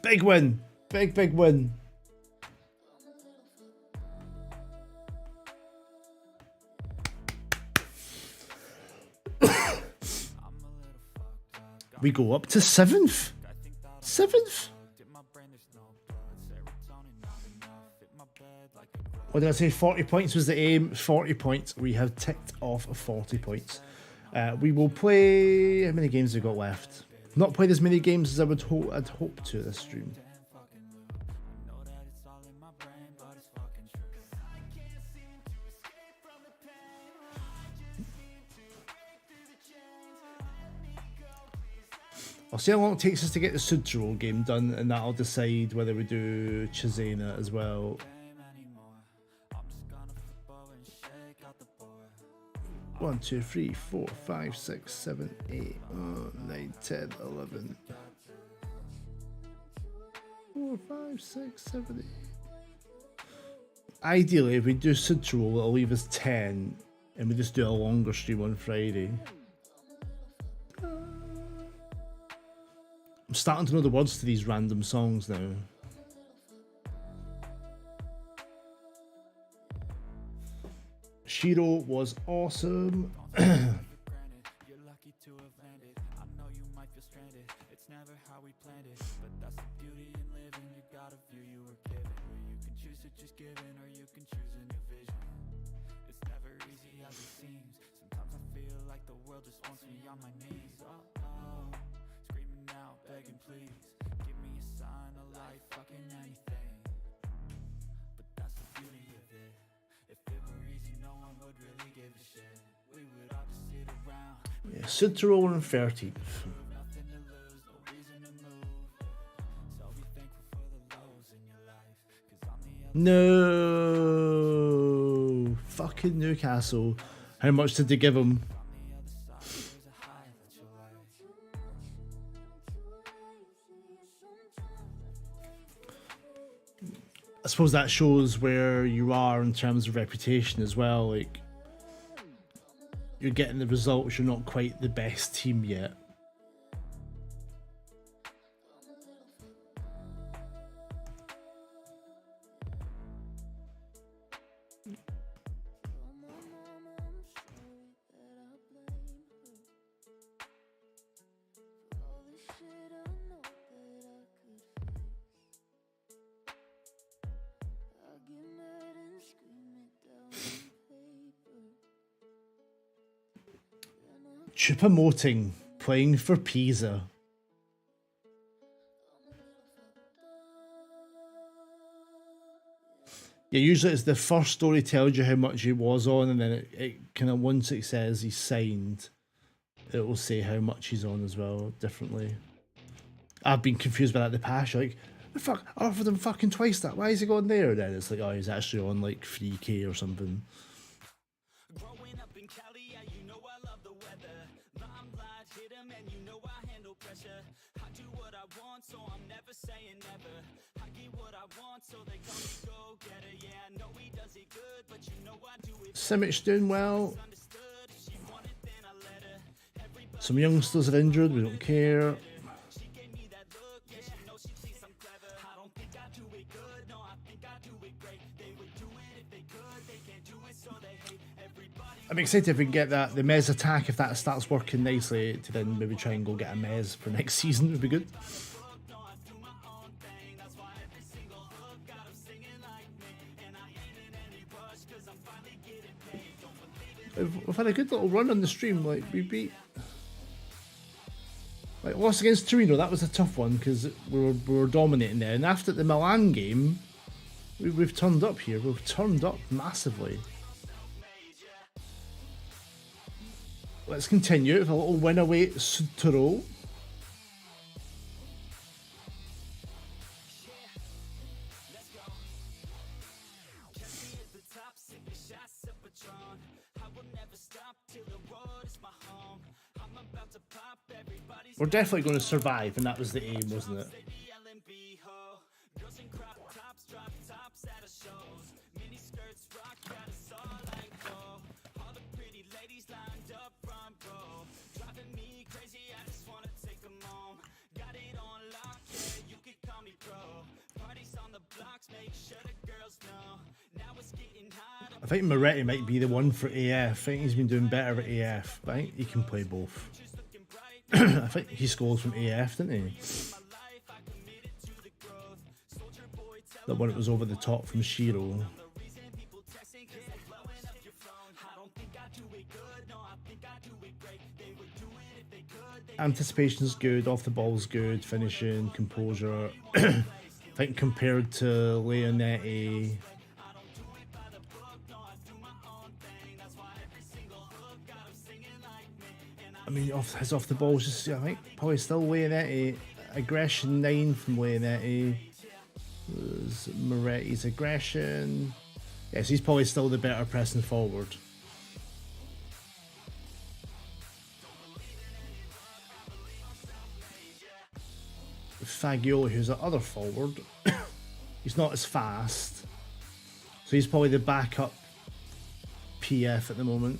Big win. Big win. We go up to 7th. 7th? What did I say? 40 points was the aim. 40 points. We have ticked off 40 points. We will play... How many games have we got left? Not played as many games as I'd hope to this stream. I'll see how long it takes us to get the Sudro game done, and that'll decide whether we do Cesena as well. 1, 2, 3, 4, 5, 6, 7, 8, 9, 10, 11. 4, 5, 6, 7, 8. Ideally, if we do Sudro, it'll leave us 10, and we just do a longer stream on Friday. I'm starting to know the words to these random songs now. Shiro was awesome. Sudro on 13th. No, fucking Newcastle. How much did they give him? I suppose that shows where you are in terms of reputation as well. Like, you're getting the results, you're not quite the best team yet. Chupamoting, playing for Pisa. Yeah, usually it's the first story tells you how much he was on, and then it kind of, once it says he's signed, it will say how much he's on as well, differently. I've been confused by that in the past. You're like, the fuck, I offered him fucking twice that. Why is he going there? And then it's like, oh, he's actually on like 3K or something. so I'm never saying never. I get what I want, so they call me go-getter. Yeah, I know he does it good, but you know I do it. Simic doing well. Some youngsters are injured, we don't care. She gave me that look, yeah, she knows she thinks I'm clever. I don't think I do it good, no, I think I do it great. They would do it if they could, they can't do it, so they hate everybody. I'm excited if we can get that, the Mez attack, if that starts working nicely, to then maybe try and go get a Mez for next season would be good. We've had a good little run on the stream, like we beat, like lost against Torino, that was a tough one because we were dominating there, and after the Milan game, we've turned up here, we've turned up massively. Let's continue with a little win away at Sutro. We're definitely going to survive, and that was the aim, wasn't it? I think Moretti might be the one for AF. I think he's been doing better at AF, but I think he can play both. I think he scores from AF, didn't he? The one that was over the top from Shiro. Anticipation's good, off the ball's good, finishing, composure. I think compared to Leonetti, I mean, off the ball, just I think probably still Leonetti. Aggression 9 from Leonetti. Was Moretti's aggression. Yes, he's probably still the better pressing forward. Fagioli, who's the other forward, he's not as fast, so he's probably the backup PF at the moment.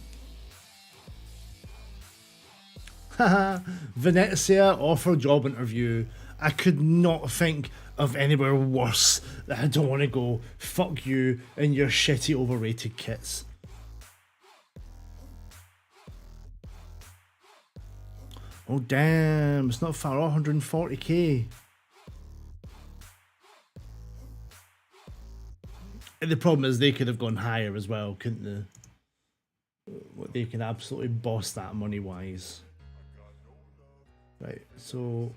Haha, Venezia offer job interview. I could not think of anywhere worse that I don't want to go. Fuck you and your shitty overrated kits. Oh damn, it's not far off, 140k. And the problem is they could have gone higher as well, couldn't they? They can absolutely boss that money wise. Right, so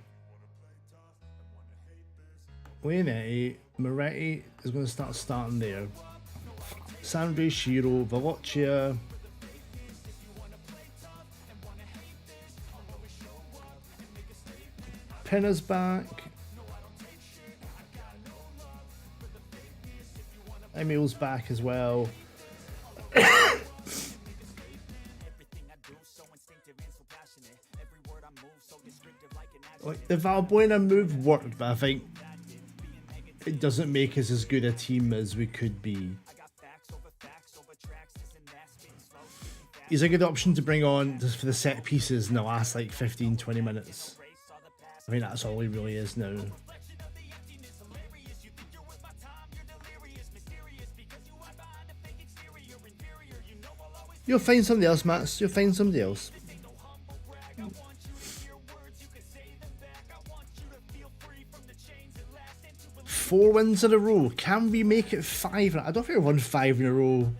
Leonetti, Moretti is going to start starting there. Sandri, Shiro, Velocia. Penna's back. Emil's back as well. Like the Valbuena move worked, but I think it doesn't make us as good a team as we could be. He's a good option to bring on just for the set pieces in the last like 15-20 minutes. I think that's all he really is now. You'll find somebody else, Max. You'll find somebody else. Four wins in a row. Can we make it 5? I don't think we've won 5 in a row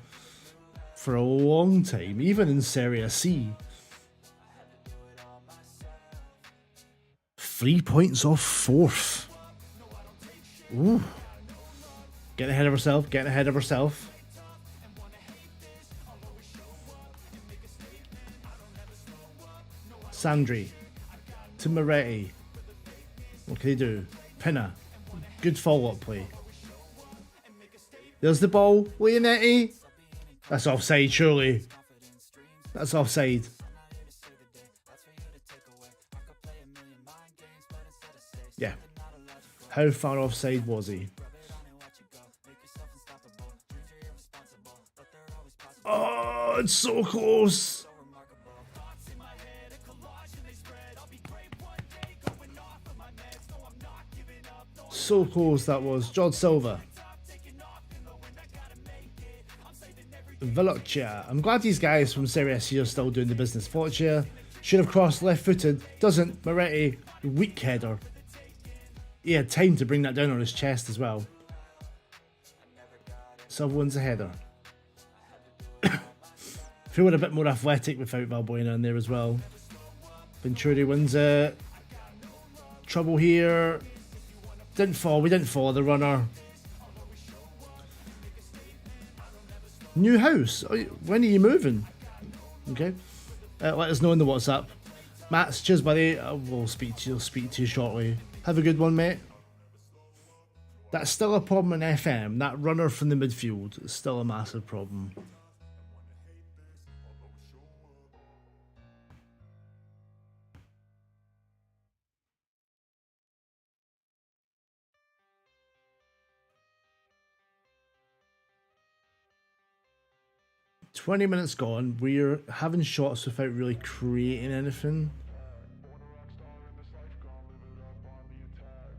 for a long time, even in Serie C. 3 points off 4th. Ooh. Getting ahead of herself, getting ahead of herself. Sandri to Moretti. What can he do? Pinna. Good follow-up play. There's the ball. Leonetti. That's offside, surely. That's offside. Yeah. How far offside was he? Oh, it's so close. So close that was. Jod Silva. Velocia. I'm glad these guys from Serie C are still doing the business. Velocia should have crossed left-footed. Doesn't. Moretti, weak header. He had time to bring that down on his chest as well. Silva wins a header. Feel a bit more athletic without Valbuena in there as well. Venturi wins it. Trouble here. Didn't fall. We didn't follow the runner. New house. When are you moving? Okay. Let us know in the WhatsApp. Mats, cheers, buddy. We'll speak to you. I'll speak to you shortly. Have a good one, mate. That's still a problem in FM. That runner from the midfield is still a massive problem. "20 minutes gone, we're having shots without really creating anything.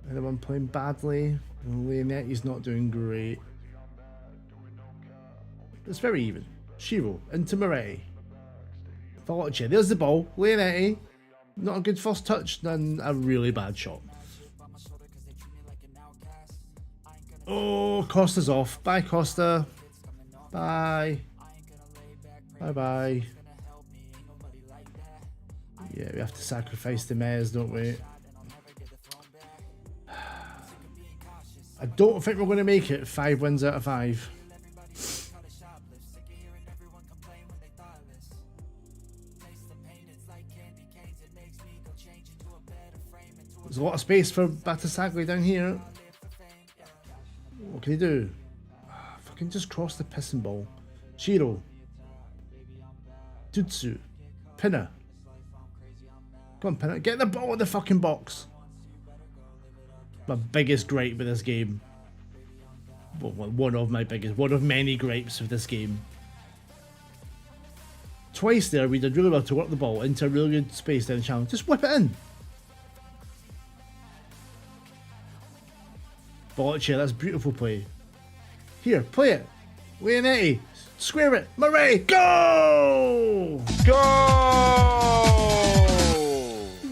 Anyone playing badly? Leonetti's not doing great. It's very even. Shiro into Moretti. Velocia, there's the ball. Leonetti, not a good first touch, then a really bad shot. Oh, Costa's off. Bye, Costa. Bye. Bye-bye. Yeah, we have to sacrifice the mares, don't we? I don't think we're going to make it 5 wins out of 5. There's a lot of space for Batasagli down here. What can he do? Fucking just cross the pissing ball. Shiro. Tutsu. Pinner. Come on, Pinner. Get the ball in the fucking box. My biggest gripe with this game. Well, one of many gripes with this game. Twice there, we did really well to work the ball into a really good space down the channel. Just whip it in. Velocia, that's beautiful play. Here, play it. Leonetti. Square it. Murray. Go! Go!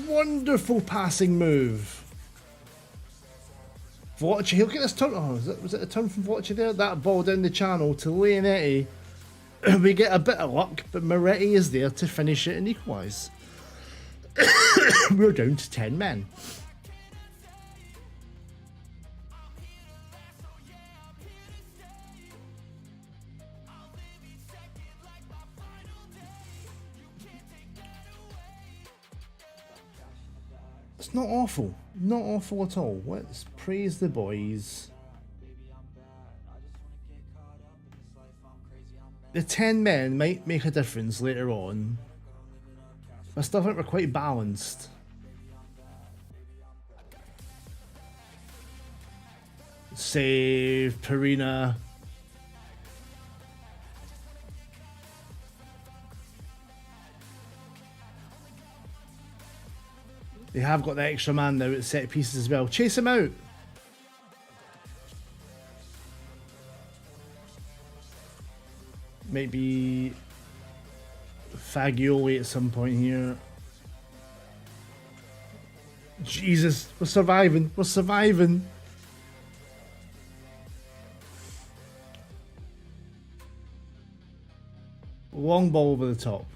Wonderful passing move. Velocia, he'll get this turn. Oh, was it a turn from Velocia there? That ball down the channel to Leonetti. We get a bit of luck, but Moretti is there to finish it and equalise. We're down to 10 men. It's not awful. Not awful at all. Let's praise the boys. The 10 men might make a difference later on. I still think we're quite balanced. Save, Perina. They have got the extra man now at set pieces as well. Chase him out. Maybe Fagioli at some point here. Jesus, we're surviving. We're surviving. Long ball over the top.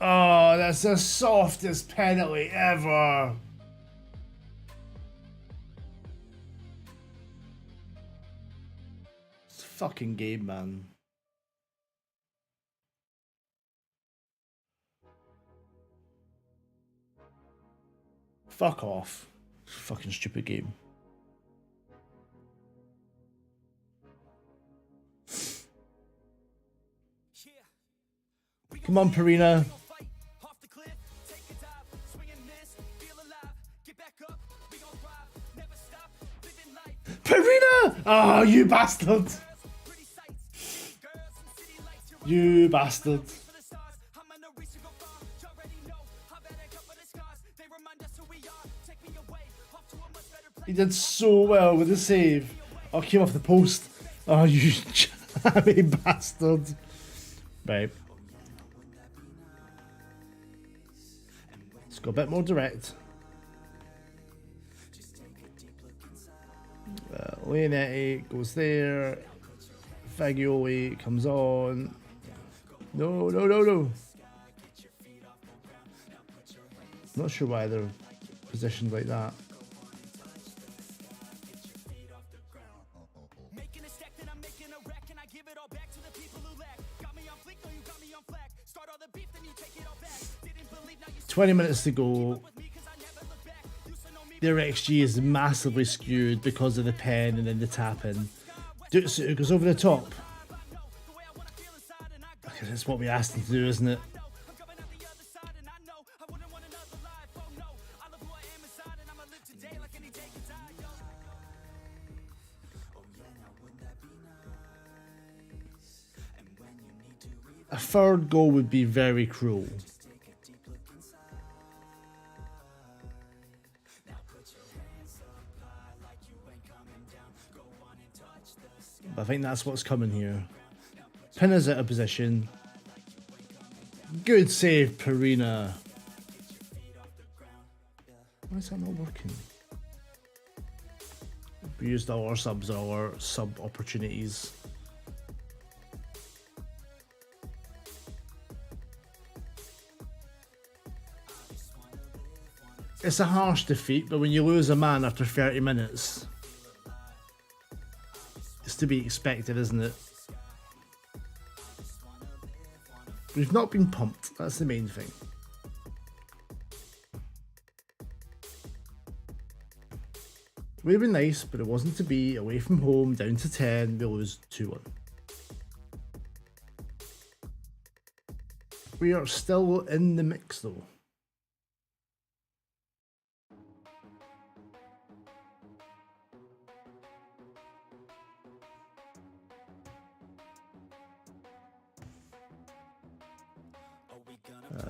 Oh, that's the softest penalty ever. It's a fucking game, man. Fuck off. Fucking stupid game. Come on, Perina. Oh, you bastard! You bastard. He did so well with the save. Oh, came off the post. Oh, you jammy bastard. Right. Let's go a bit more direct. Leonetti goes there. Fagioli comes on. No, no, no, no. Not sure why they're positioned like that. Making a stack, then I'm making a rack, and I give it all back to the people who lack. Got me on fleek, no, you got me on flack. Start all the beef, then you take it all back. Didn't believe, now you 20 minutes to go. Their XG is massively skewed because of the pen and then the tap-in. It goes over the top. Okay, that's what we asked him to do, isn't it? A third goal would be very cruel. But I think that's what's coming here. Pin is out of position. Good save, Perina. Why is that not working? We used all our subs, all our sub opportunities. It's a harsh defeat, but when you lose a man after 30 minutes, it's to be expected, isn't it? We've not been pumped, that's the main thing. It would have been nice, but it wasn't to be. Away from home, down to 10, we lose 2-1. We are still in the mix though.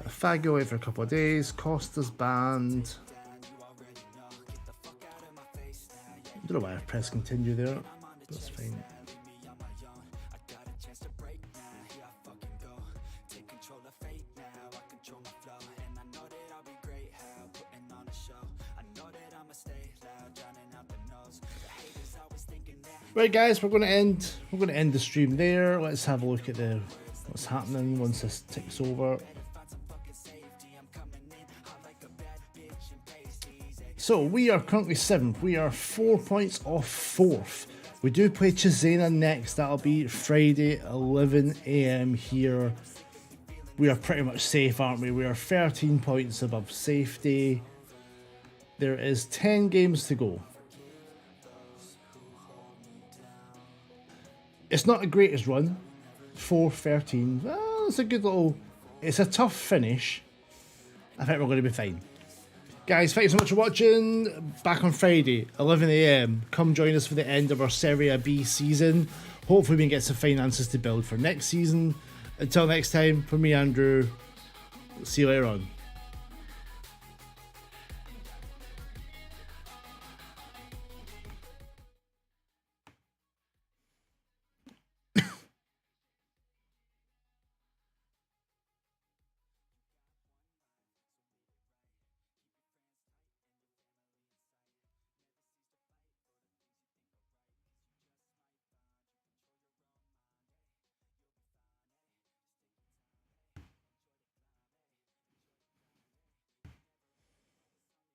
Fag away for a couple of days. Costa's banned. I don't know why I pressed continue there. That's fine. Right, guys, we're going to end the stream there. Let's have a look at what's happening once this ticks over. So we are currently 7th. We are 4 points off 4th. We do play Cesena next. That'll be Friday, 11 AM here. We are pretty much safe, aren't we? We are 13 points above safety. There is 10 games to go. It's not the greatest run. 4-13. Well, it's a good little... It's a tough finish. I think we're going to be fine. Guys, thank you so much for watching. Back on Friday, 11 AM. Come join us for the end of our Serie B season. Hopefully we can get some finances to build for next season. Until next time, from me, Andrew. See you later on.